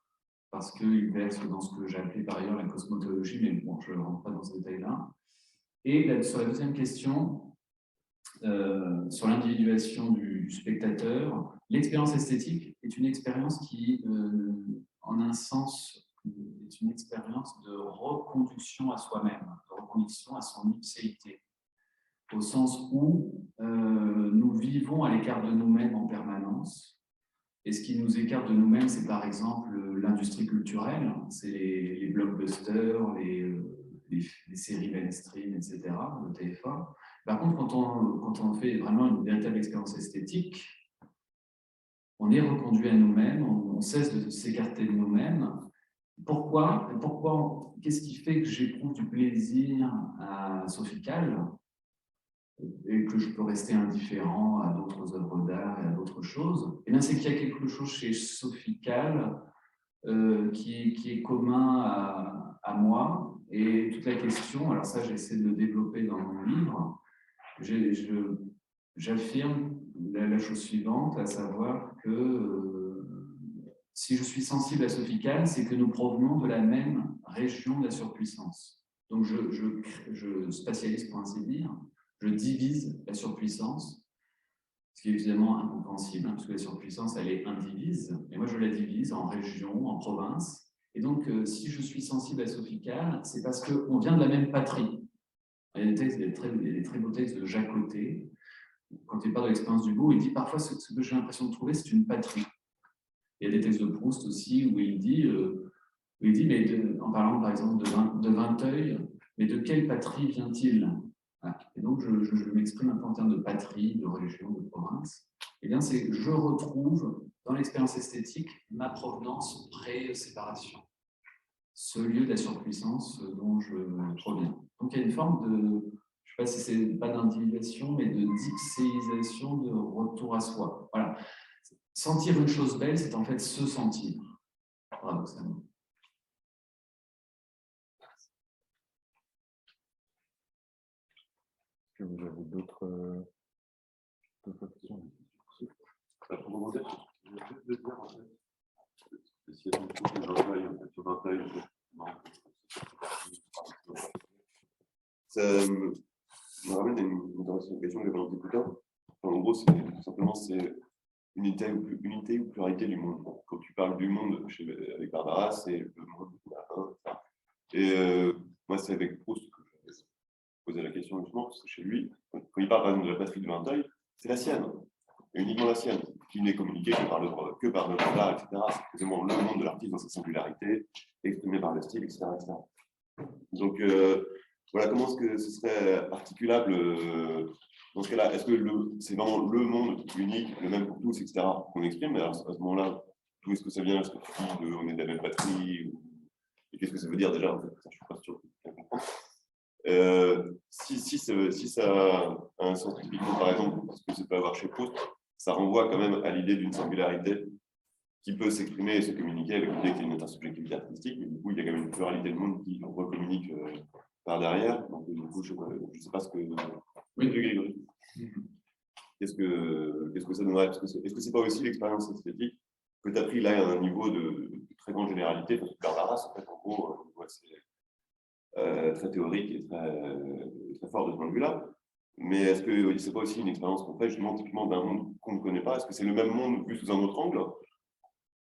Speaker 4: parce qu'il verse dans ce que j'ai appelé par ailleurs la cosmothéologie, mais bon, je ne rentre pas dans ce détail-là. Et sur la deuxième question, sur l'individuation du spectateur, l'expérience esthétique est une expérience qui, en un sens, est une expérience de reconduction à soi-même, de reconduction à son ipséité, au sens où nous vivons à l'écart de nous-mêmes en permanence. Et ce qui nous écarte de nous-mêmes, c'est par exemple l'industrie culturelle, c'est les blockbusters, les séries mainstream, etc., le TF1. Par contre, quand on fait vraiment une véritable expérience esthétique, on est reconduit à nous-mêmes, on cesse de s'écarter de nous-mêmes. Pourquoi? Qu'est-ce qui fait que j'éprouve du plaisir à Sophicale et que je peux rester indifférent à d'autres œuvres d'art et à d'autres choses? Eh bien, c'est qu'il y a quelque chose chez Sophicale qui est commun à moi. Et toute la question, alors ça, j'essaie de le développer dans mon livre, j'affirme la chose suivante, à savoir que si je suis sensible à Sophicale, c'est que nous provenons de la même région de la surpuissance. Donc je spatialise, pour ainsi dire, je divise la surpuissance, ce qui est évidemment incompréhensible, parce que la surpuissance, elle est indivise, et moi je la divise en régions, en provinces. Et donc, si je suis sensible à Sophicale, c'est parce qu'on vient de la même patrie. Il y a des très beaux textes de Jacques Côté, quand il parle de l'expérience du beau, il dit parfois ce que j'ai l'impression de trouver, c'est une patrie. Il y a des textes de Proust aussi où il dit mais en parlant par exemple de Vinteuil, mais de quelle patrie vient-il? Voilà. Et donc je m'exprime un peu en termes de patrie, de région, de province. Et bien je retrouve dans l'expérience esthétique ma provenance pré-séparation, ce lieu de la surpuissance dont je proviens. Donc il y a une forme de, je ne sais pas si c'est pas d'individuation, mais de dipséisation, de retour à soi. Voilà. Sentir une chose belle, c'est en fait se sentir. Paradoxalement.
Speaker 2: que vous avez d'autres questions?
Speaker 5: Pour rebondir sur ce que je viens de dire, en fait, s'il y a quelque chose que j'entaille, en fait, sur l'entaille, en fait, ça me ramène à une question que j'avais en t'écoutant. Enfin, en gros, c'est tout simplement unité ou pluralité du monde. Quand tu parles du monde avec Barbara, c'est le monde etc. Et moi, c'est avec Proust que je vais poser la question justement, parce que chez lui, quand il parle par exemple de la patrie de Vinteuil, c'est la sienne, et uniquement la sienne, qui n'est communiquée que par l'œuvre d'art, etc. C'est vraiment le monde de l'artiste dans sa singularité, exprimé par le style, etc. Donc, voilà, comment est-ce que ce serait articulable dans ce cas-là? Est-ce que c'est vraiment le monde unique, le même pour tous, etc., qu'on exprime? Mais alors, à ce moment-là, d'où est-ce que ça vient? Est-ce que tu dis on est de la même patrie? Et qu'est-ce que ça veut dire déjà? En fait, ça, je ne suis pas sûr de bien comprendre. Si ça a un sens typiquement, par exemple, parce que ça peut avoir chez Proust, ça renvoie quand même à l'idée d'une singularité qui peut s'exprimer et se communiquer avec l'idée qu'il y a une intersubjectivité artistique, mais du coup, il y a quand même une pluralité de monde qui recommunique par derrière. Donc, du coup, je ne sais pas ce que... Oui, Grégory. Qu'est-ce que ça donnerait? Est-ce que ce n'est pas aussi l'expérience esthétique que tu as pris là à un niveau de très grande généralité, parce que Barbara, en fait, en gros, c'est très théorique et très fort de ce point de vue-là. Mais est-ce que ce n'est pas aussi une expérience qu'on fait justement typiquement d'un monde qu'on ne connaît pas? Est-ce que c'est le même monde vu sous un autre angle?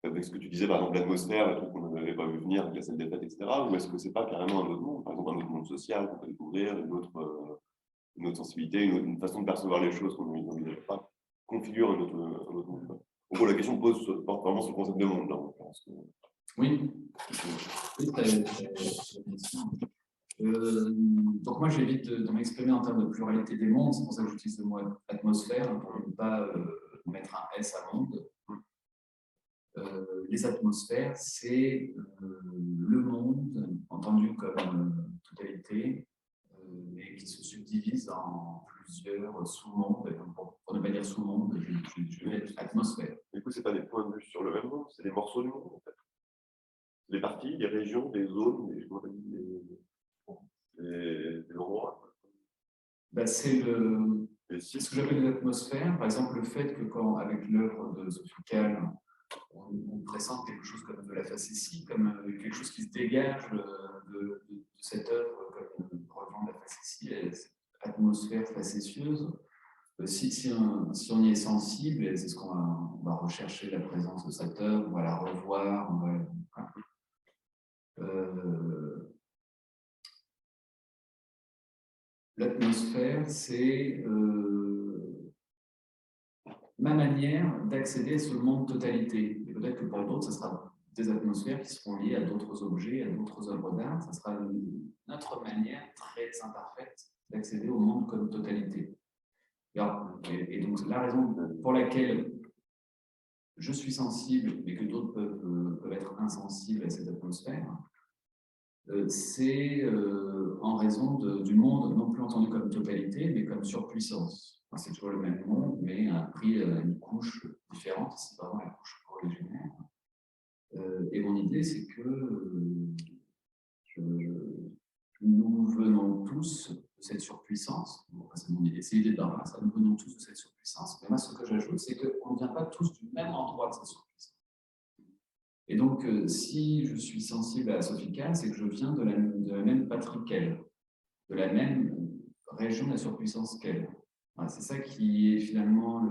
Speaker 5: Avec ce que tu disais, par exemple, l'atmosphère, le truc qu'on n'avait pas vu venir avec la salle des fêtes, etc. Ou est-ce que c'est pas carrément un autre monde, par exemple un autre monde social qu'on peut découvrir, une autre sensibilité, une façon de percevoir les choses qu'on n'envisage pas, configure un autre monde. En gros, la question porte vraiment sur le concept de monde, là, en l'occurrence.
Speaker 4: Oui, donc moi j'évite de m'exprimer en termes de pluralité des mondes, c'est pour ça que j'utilise le mot atmosphère, pour ne pas mettre un S à monde. Les atmosphères, c'est le monde entendu comme totalité, mais qui se subdivise en plusieurs sous-mondes. Pour ne pas dire sous-mondes, je vais mettre atmosphère.
Speaker 5: Du coup, ce n'est pas des points de vue sur le même monde, c'est des morceaux du monde, en fait. Des parties, des régions, des zones, des endroits.
Speaker 4: Ben, c'est ce que j'appelle l'atmosphère. Par exemple, le fait que avec l'œuvre de Sophie Calle, on présente quelque chose comme de la facétie, comme quelque chose qui se dégage de cette œuvre comme provenant de la facétie, cette atmosphère facétieuse. Si on y est sensible, et c'est ce qu'on va rechercher, la présence de cette œuvre, on va la revoir, l'atmosphère, c'est ma manière d'accéder à ce monde totalité. Et peut-être que pour d'autres, ce sera des atmosphères qui seront liées à d'autres objets, à d'autres œuvres d'art. Ce sera notre manière très imparfaite d'accéder au monde comme totalité. Et donc, la raison pour laquelle je suis sensible, mais que d'autres peuvent être insensibles à cette atmosphère, c'est en raison du monde, non plus entendu comme totalité, mais comme surpuissance. Enfin, c'est toujours le même monde, mais pris une couche différente, c'est vraiment la couche originaire. Et mon idée, c'est que nous venons tous de cette surpuissance. Bon, c'est mon idée, c'est l'idée de Barbara, ça, nous venons tous de cette surpuissance. Mais moi, ce que j'ajoute, c'est qu'on ne vient pas tous du même endroit de cette surpuissance. Et donc, si je suis sensible à Sophie Calle, c'est que je viens de la même patrie qu'elle, de la même région de la surpuissance qu'elle. Voilà, c'est ça qui est finalement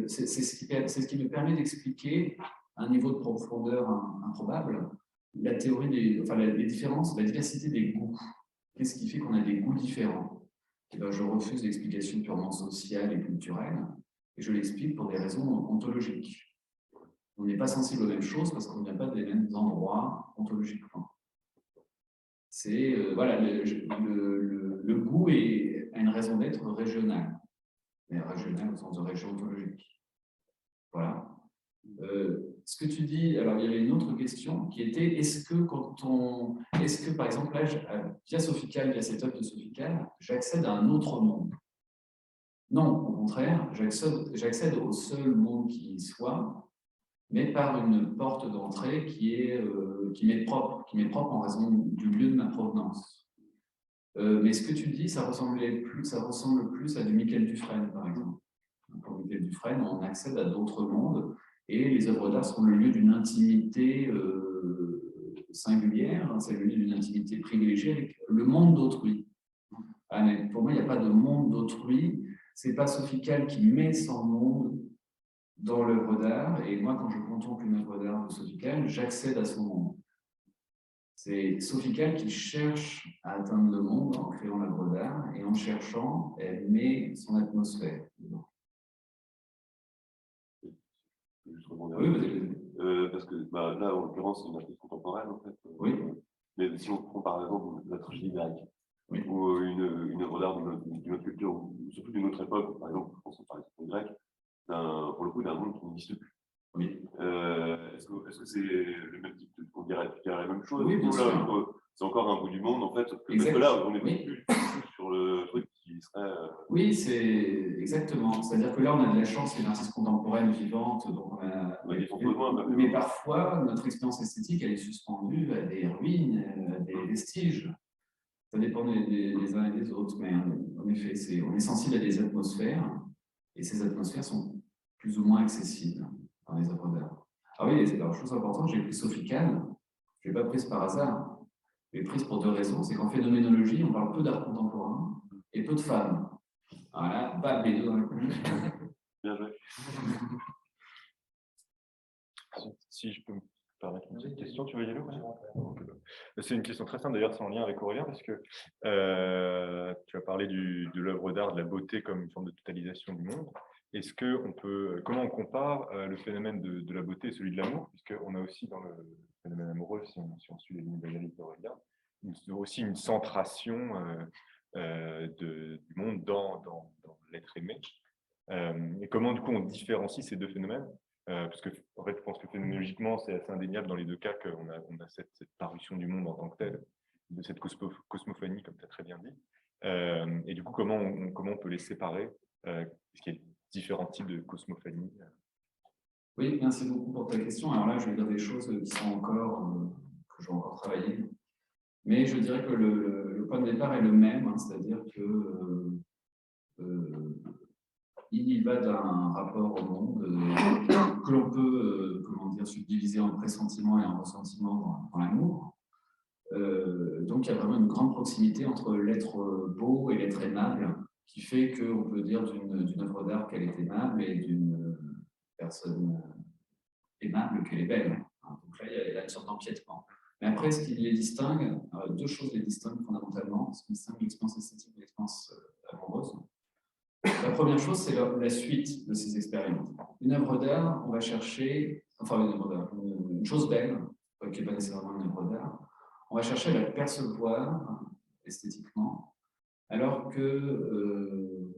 Speaker 4: c'est ce qui me permet d'expliquer à un niveau de profondeur improbable la théorie les différences, la diversité des goûts. Qu'est-ce qui fait qu'on a des goûts différents? Et ben, je refuse l'explication purement sociale et culturelle, et je l'explique pour des raisons ontologiques. On n'est pas sensible aux mêmes choses parce qu'on ne vient pas des mêmes endroits ontologiquement. C'est voilà, le goût a une raison d'être régionale, mais régionale au sens de région ontologique. Voilà. Ce que tu dis, alors il y avait une autre question qui était est-ce que par exemple là, via Sophie Calle, via cette œuvre de Sophie Calle, j'accède à un autre monde? Non, au contraire, j'accède au seul monde qui soit, mais par une porte d'entrée qui m'est propre en raison du lieu de ma provenance. Mais ce que tu dis, ça ressemble plus à du Michael Dufresne, par exemple. Pour Michael Dufresne, on accède à d'autres mondes et les œuvres d'art sont le lieu d'une intimité singulière, hein, c'est le lieu d'une intimité privilégiée avec le monde d'autrui. Ah, mais pour moi, il n'y a pas de monde d'autrui. C'est pas Sophie Calle qui met son monde dans l'œuvre d'art. Et moi, quand je contemple une œuvre d'art de Sophie Calle, j'accède à son monde. C'est Sophie Calle qui cherche à atteindre le monde en créant l'œuvre d'art. Et en cherchant, elle met son atmosphère dedans.
Speaker 5: Juste rebondir
Speaker 4: Oui,
Speaker 5: là-dessus. Parce que là, en l'occurrence, c'est une artiste contemporaine, en fait.
Speaker 4: Oui.
Speaker 5: Mais si on prend par exemple la tragédie grecque,
Speaker 4: Oui.
Speaker 5: ou une œuvre d'art d'une autre culture, ou surtout d'une autre époque, par exemple, je pense par exemple au grec, pour le coup, d'un monde qui n'existe plus.
Speaker 4: Oui.
Speaker 5: Est-ce que c'est le même type on dirait la même chose?
Speaker 4: Oui, bien sûr.
Speaker 5: C'est encore un bout du monde, en fait, sauf que, parce
Speaker 4: Exact.
Speaker 5: que là, on est
Speaker 4: Oui.
Speaker 5: plus sur le truc qui serait.
Speaker 4: Oui, c'est exactement. C'est-à-dire que là, on a de la chance, c'est une artiste contemporaine vivante, donc on a. Mais parfois, notre expérience esthétique, elle est suspendue à des ruines, à des vestiges. Ça dépend des uns et des autres, mais en effet, on est sensible à des atmosphères, et ces atmosphères sont plus ou moins accessibles dans les œuvres d'art. Ah oui, c'est la chose importante, j'ai pris Sophie Calle, je ne l'ai pas prise par hasard, je l'ai prise pour deux raisons. C'est qu'en phénoménologie, on parle peu d'art contemporain et peu de femmes. Voilà, bam, les deux dans le coup.
Speaker 5: Bien joué.
Speaker 2: Si je peux me permettre une petite question, tu veux y aller? C'est une question très simple, d'ailleurs, c'est en lien avec Aurélien, parce que tu as parlé de l'œuvre d'art, de la beauté comme une forme de totalisation du monde. Comment on compare le phénomène de la beauté et celui de l'amour, puisqu'on a aussi dans le phénomène amoureux, si on suit les lignes d'analyse d'Aurélien, aussi une centration du monde dans l'être aimé. Et comment, du coup, on différencie ces deux phénomènes? Parce que, en fait, je pense que phénoménologiquement, c'est assez indéniable dans les deux cas qu'on a cette parution du monde en tant que tel, de cette cosmophonie, comme tu as très bien dit. Et du coup, comment on peut les séparer? Est-ce qu'il y a différents types de cosmophonie?
Speaker 4: Oui, merci beaucoup pour ta question. Alors là, je vais dire des choses qui sont encore, que je vais encore travailler. Mais je dirais que le point de départ est le même, hein, c'est-à-dire que il y va d'un rapport au monde que l'on peut subdiviser en pressentiment et en ressentiment dans l'amour. Donc, il y a vraiment une grande proximité entre l'être beau et l'être aimable, qui fait qu'on peut dire d'une œuvre d'art qu'elle est aimable et d'une personne aimable qu'elle est belle. Donc là, il y a une sorte d'empiètement. Mais après, ce qui les distingue, deux choses les distinguent fondamentalement, ce qui distingue l'expérience esthétique et l'expérience amoureuse. La première chose, c'est la suite de ces expériences. Une œuvre d'art, on va chercher, une chose belle, qui n'est pas nécessairement une œuvre d'art, on va chercher à la percevoir esthétiquement, alors que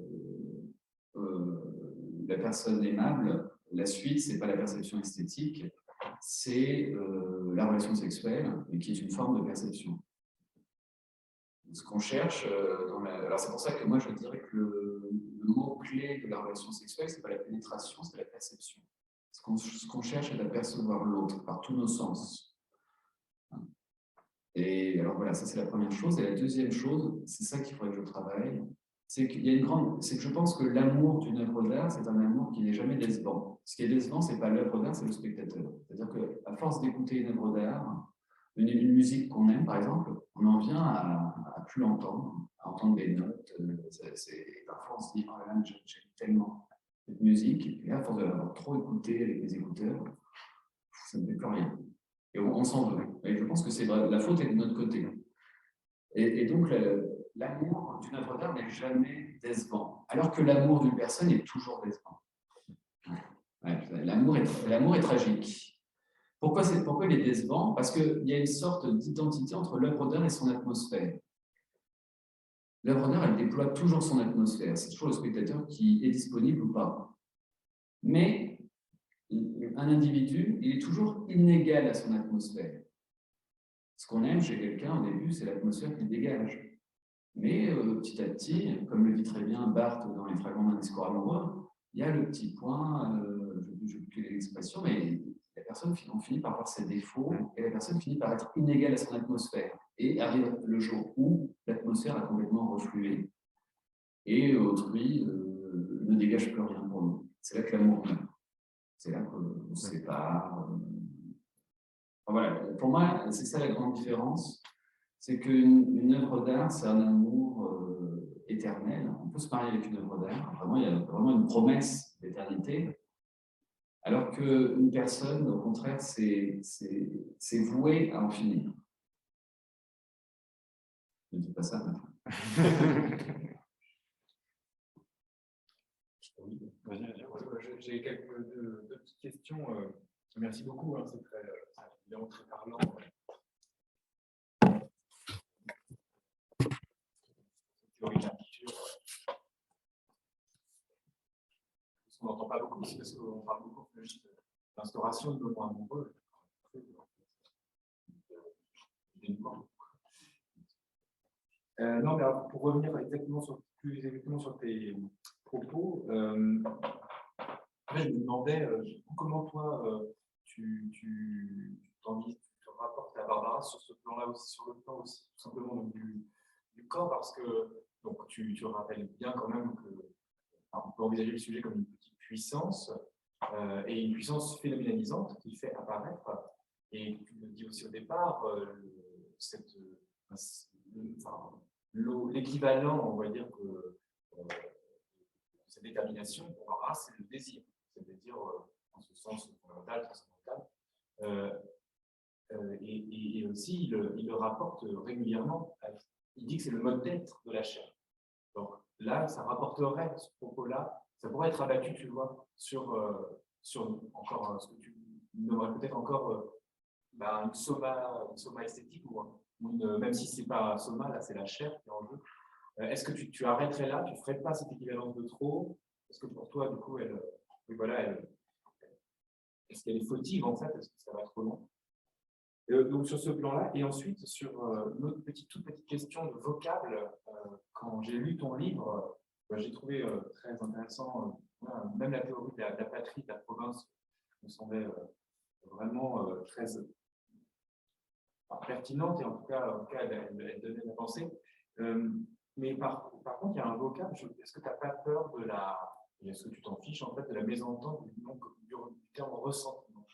Speaker 4: la personne aimable, la suite, ce n'est pas la perception esthétique, c'est la relation sexuelle, qui est une forme de perception. Ce qu'on cherche, alors c'est pour ça que moi je dirais que le mot-clé de la relation sexuelle, ce n'est pas la pénétration, c'est la perception. Ce qu'on cherche est d'apercevoir l'autre par tous nos sens. Et alors voilà, ça c'est la première chose. Et la deuxième chose, c'est ça qu'il faudrait que je travaille, c'est que je pense que l'amour d'une œuvre d'art, c'est un amour qui n'est jamais décevant. Ce qui est décevant, ce n'est pas l'œuvre d'art, c'est le spectateur. C'est-à-dire qu'à force d'écouter une œuvre d'art, une musique qu'on aime, par exemple, on en vient à plus l'entendre, à entendre des notes. Parfois, on se dit, oh là là, j'aime tellement cette musique. Et puis là, à force de l'avoir trop écouté avec les écouteurs, ça ne fait plus rien. Et on s'en veut. Et je pense que c'est vrai, la faute est de notre côté. Et donc, l'amour d'une œuvre d'art n'est jamais décevant, alors que l'amour d'une personne est toujours décevant. Ouais, l'amour est tragique. Pourquoi il est décevant? Parce qu'il y a une sorte d'identité entre l'œuvre d'art et son atmosphère. L'œuvre d'art, elle déploie toujours son atmosphère. C'est toujours le spectateur qui est disponible ou pas. Mais un individu, il est toujours inégal à son atmosphère. Ce qu'on aime chez quelqu'un au début, c'est l'atmosphère qu'il dégage. Mais petit à petit, comme le dit très bien Barthes dans les fragments d'un discours amoureux, il y a le petit point, je ne sais plus quelle est l'expression, mais la personne on finit par voir ses défauts et la personne finit par être inégale à son atmosphère. Et arrive le jour où l'atmosphère a complètement reflué et autrui ne dégage plus rien pour nous. C'est là que l'amour vient. C'est là qu'on se sépare. Enfin, voilà. Pour moi, c'est ça la grande différence. C'est qu'une œuvre d'art, c'est un amour éternel. On peut se marier avec une œuvre d'art. Vraiment, il y a vraiment une promesse d'éternité. Alors qu'une personne, au contraire, c'est voué à en finir. Je ne dis pas ça maintenant.
Speaker 6: J'ai deux petites questions. Merci beaucoup, hein, c'est évidemment très parlant. Théorie de la peinture. On n'entend pas beaucoup aussi parce qu'on parle beaucoup de l'instauration de mouvements amoureux. Non, mais alors, pour revenir plus exactement sur tes propos, je me demandais comment toi tu te rapportes à Barbara sur ce plan-là aussi, sur le plan aussi tout simplement donc, du corps, parce que donc, tu rappelles bien quand même que on peut envisager le sujet comme une petite puissance et une puissance phénoménalisante qui fait apparaître, et tu le dis aussi au départ, l'équivalent, on va dire que cette détermination pour Barbara, c'est le désir, c'est-à-dire en ce sens fondamental, transcendantal, et aussi il le rapporte régulièrement. Il dit que c'est le mode d'être de la chair. Donc là, ça rapporterait ce propos-là, ça pourrait être abattu, tu vois, sur encore ce que tu nommerais peut-être encore une soma esthétique, même si ce n'est pas un soma, là c'est la chair qui est en jeu. Est-ce que tu arrêterais là, tu ne ferais pas cette équivalence de trop? Est-ce que pour toi, du coup, est-ce qu'elle est fautive en fait? Est-ce que ça va trop loin? Donc sur ce plan-là, et ensuite sur une autre toute petite question de vocable, quand j'ai lu ton livre, j'ai trouvé très intéressant, même la théorie de la patrie, de la province, me semblait vraiment très pertinente, et en tout cas elle donnait la pensée. Mais par contre, il y a un vocable, est-ce que tu n'as pas peur est-ce que tu t'en fiches en fait de la mésentente du terme ressentiment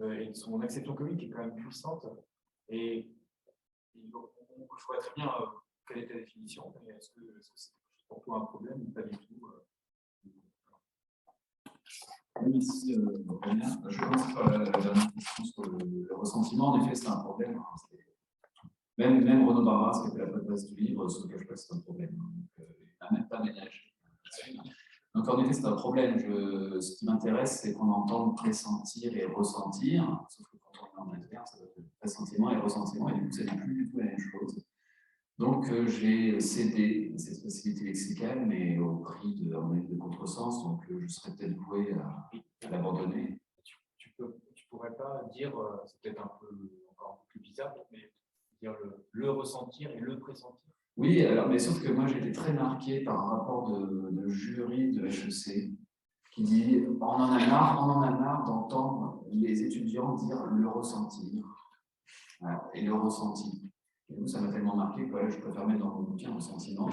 Speaker 6: et de son acception commune qui est quand même puissante, et je vois très bien quelle est ta définition, mais est-ce que c'est pour toi un problème ou pas du tout?
Speaker 4: Merci, Aurélien. Je commence par la dernière question sur le ressentiment. En effet, c'est un problème. Même Renaud Barras, qui était la préface du livre, se cache pas que c'est un problème. Donc, il n'a même pas ménagé. Donc, en effet, c'est un problème. Ce qui m'intéresse, c'est qu'on entende pressentir et ressentir. Sauf que quand on est en interne, ça va être pressentiment et ressentiment, et du coup, ça n'est plus du tout la même chose. Donc, j'ai cédé à cette facilité lexicale, mais au prix de contresens. Donc, je serais peut-être voué à l'abandonner.
Speaker 6: Tu pourrais pas dire, c'est peut-être encore un peu plus bizarre, mais dire le ressentir et le pressentir.
Speaker 4: Oui, alors, mais sauf que moi, j'ai été très marqué par un rapport de jury de HEC qui dit on en a marre d'entendre les étudiants dire le ressentir. Voilà, et le ressenti. Et nous, ça m'a tellement marqué que voilà, je préfère mettre dans mon bouquin ressentiment.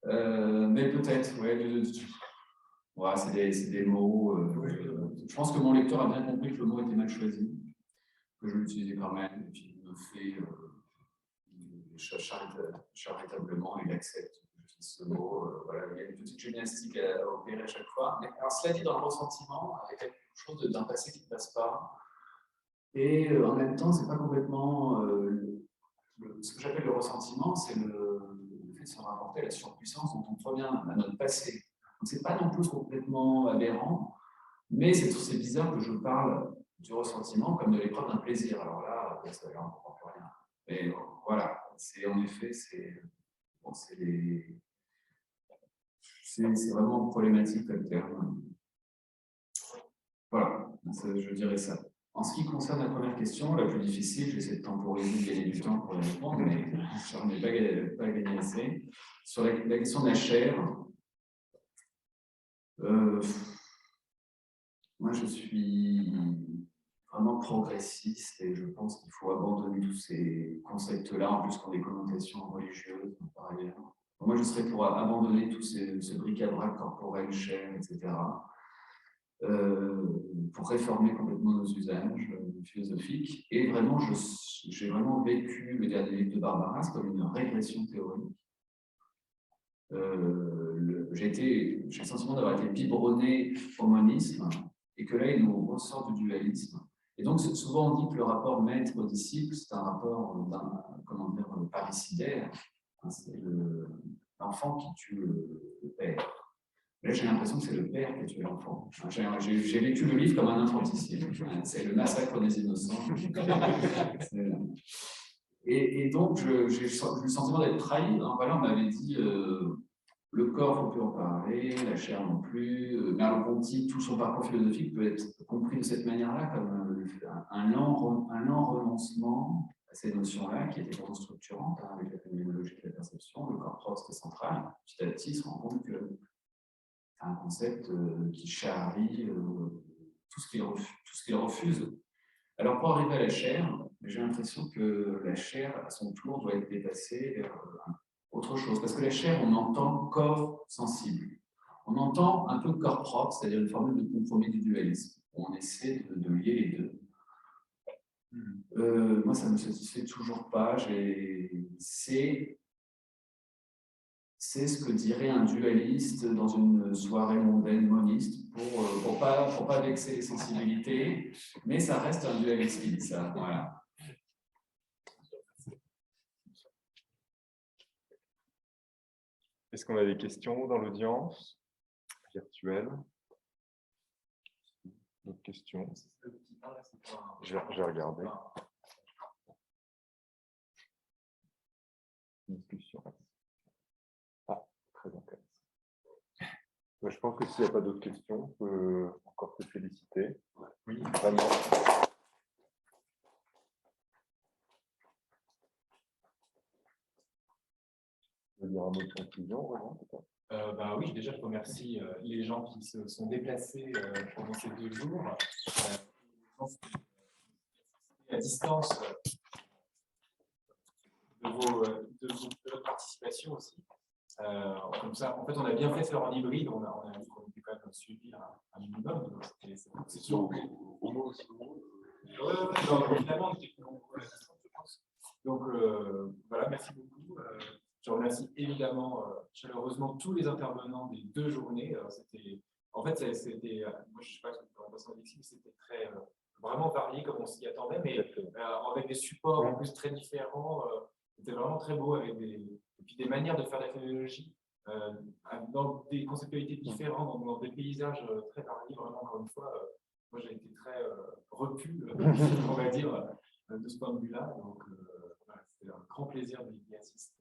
Speaker 4: Mais peut-être, ouais, c'est des mots. Je pense que mon lecteur a bien compris que le mot était mal choisi, que je l'utilisais quand même, et puis il me fait charitablement, il accepte que j'utilise ce mot. Voilà, il y a une petite gymnastique à opérer à chaque fois. Mais, alors, cela dit, dans le ressentiment, il y a quelque chose d'un passé qui ne passe pas. Et en même temps, c'est pas complètement. Ce que j'appelle le ressentiment, c'est le fait de se rapporter à la surpuissance dont on provient à notre passé. Donc, c'est pas non plus complètement aberrant, mais c'est bizarre que je parle du ressentiment comme de l'épreuve d'un plaisir. Alors là, on ne comprend plus rien. Mais voilà, en effet, c'est vraiment problématique comme terme. Voilà, je dirais ça. En ce qui concerne la première question, la plus difficile, j'essaie de temporiser, de gagner du temps pour y répondre, mais je n'en ai pas gagné assez. Sur la question de la chair, moi moi, je suis vraiment progressiste et je pense qu'il faut abandonner tous ces concepts-là, en plus qu'on des connotations religieuses par ailleurs. Moi, je serais pour abandonner tout ce bric-à-brac corporel, chair, etc., pour réformer complètement nos usages philosophiques. Et vraiment, j'ai vraiment vécu le dernier livre de Barbaras comme une régression théorique. J'ai le sentiment d'avoir été biberonné au monisme et que là, il nous ressort du dualisme. Et donc, souvent, on dit que le rapport maître-disciple, c'est un rapport parricidaire. C'est l'enfant qui tue le père. Là, j'ai l'impression que c'est le père qui a tué l'enfant. J'ai vécu le livre comme un infanticide. C'est le massacre des innocents. Et donc, j'ai le sentiment d'être trahi. Voilà, on m'avait dit le corps, il ne faut plus en parler, la chair non plus. Merleau-Ponty, tout son parcours philosophique peut être compris de cette manière-là, comme un lent renoncement à ces notions-là, qui étaient vraiment structurantes, avec la phénoménologie de la perception. Le corps propre, c'était central. Petit à petit, il se rend compte que c'est un concept qui charrie tout ce qu'il refuse. Alors, pour arriver à la chair, j'ai l'impression que la chair, à son tour, doit être dépassée vers autre chose. Parce que la chair, on entend corps sensible. On entend un peu corps propre, c'est-à-dire une formule de compromis du dualisme. On essaie de lier les deux. Moi, ça ne me satisfait toujours pas. C'est ce que dirait un dualiste dans une soirée mondaine moniste pour pas vexer les sensibilités, mais ça reste un dualiste qui dit ça. Voilà.
Speaker 2: Est-ce qu'on a des questions dans l'audience virtuelle? D'autres questions? Je vais regarder. Discussion. Ah, très intéressant. Je pense que s'il n'y a pas d'autres questions, on peut encore te féliciter. Oui, vraiment. Tu veux dire un mot de conclusion, Roland, peut-être?
Speaker 6: Oui, déjà, je remercie les gens qui se sont déplacés pendant ces 2 jours. À distance de votre participation aussi. Comme ça, en fait, on a bien fait de faire en hybride. On a dit qu'on était quand même suivi un minimum. C'est sûr.
Speaker 5: Au moins aussi.
Speaker 6: Évidemment, on était plus nombreux à distance, je pense. Donc, voilà, merci beaucoup. Je remercie évidemment chaleureusement tous les intervenants des 2 journées. En fait, c'était, moi je ne sais pas ce que tu en penses, Alexis, mais c'était très vraiment varié comme on s'y attendait, mais avec des supports en plus très différents. C'était vraiment très beau avec et puis des manières de faire la phénoménologie dans des conceptualités différentes, dans des paysages très variés. Vraiment, encore une fois, moi j'ai été très repu, on va dire, de ce point de vue-là. Donc, voilà, c'était un grand plaisir d'y assister.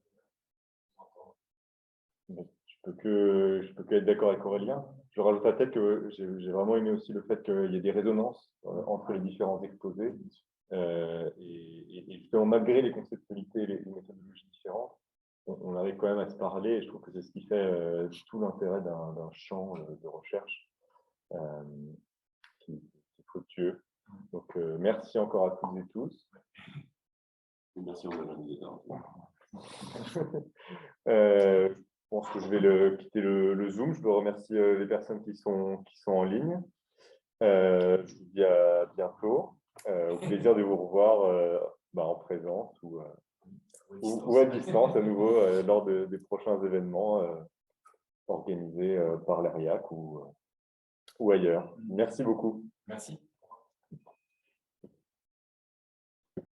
Speaker 2: Je peux que être d'accord avec Aurélien. Je rajoute peut-être que j'ai vraiment aimé aussi le fait qu'il y ait des résonances entre les différents exposés. Et justement, malgré les conceptualités et les méthodologies différentes, on arrive quand même à se parler. Et je trouve que c'est ce qui fait tout l'intérêt d'un champ de recherche qui est fructueux. Donc, merci encore à toutes et tous.
Speaker 5: Merci aux organisateurs.
Speaker 2: Je pense que je vais quitter le Zoom. Je veux remercier les personnes qui sont en ligne. Je vous dis à bientôt. Au plaisir de vous revoir en présence ou à distance à nouveau lors des prochains événements organisés par l'ERIAC ou ailleurs. Merci beaucoup.
Speaker 6: Merci.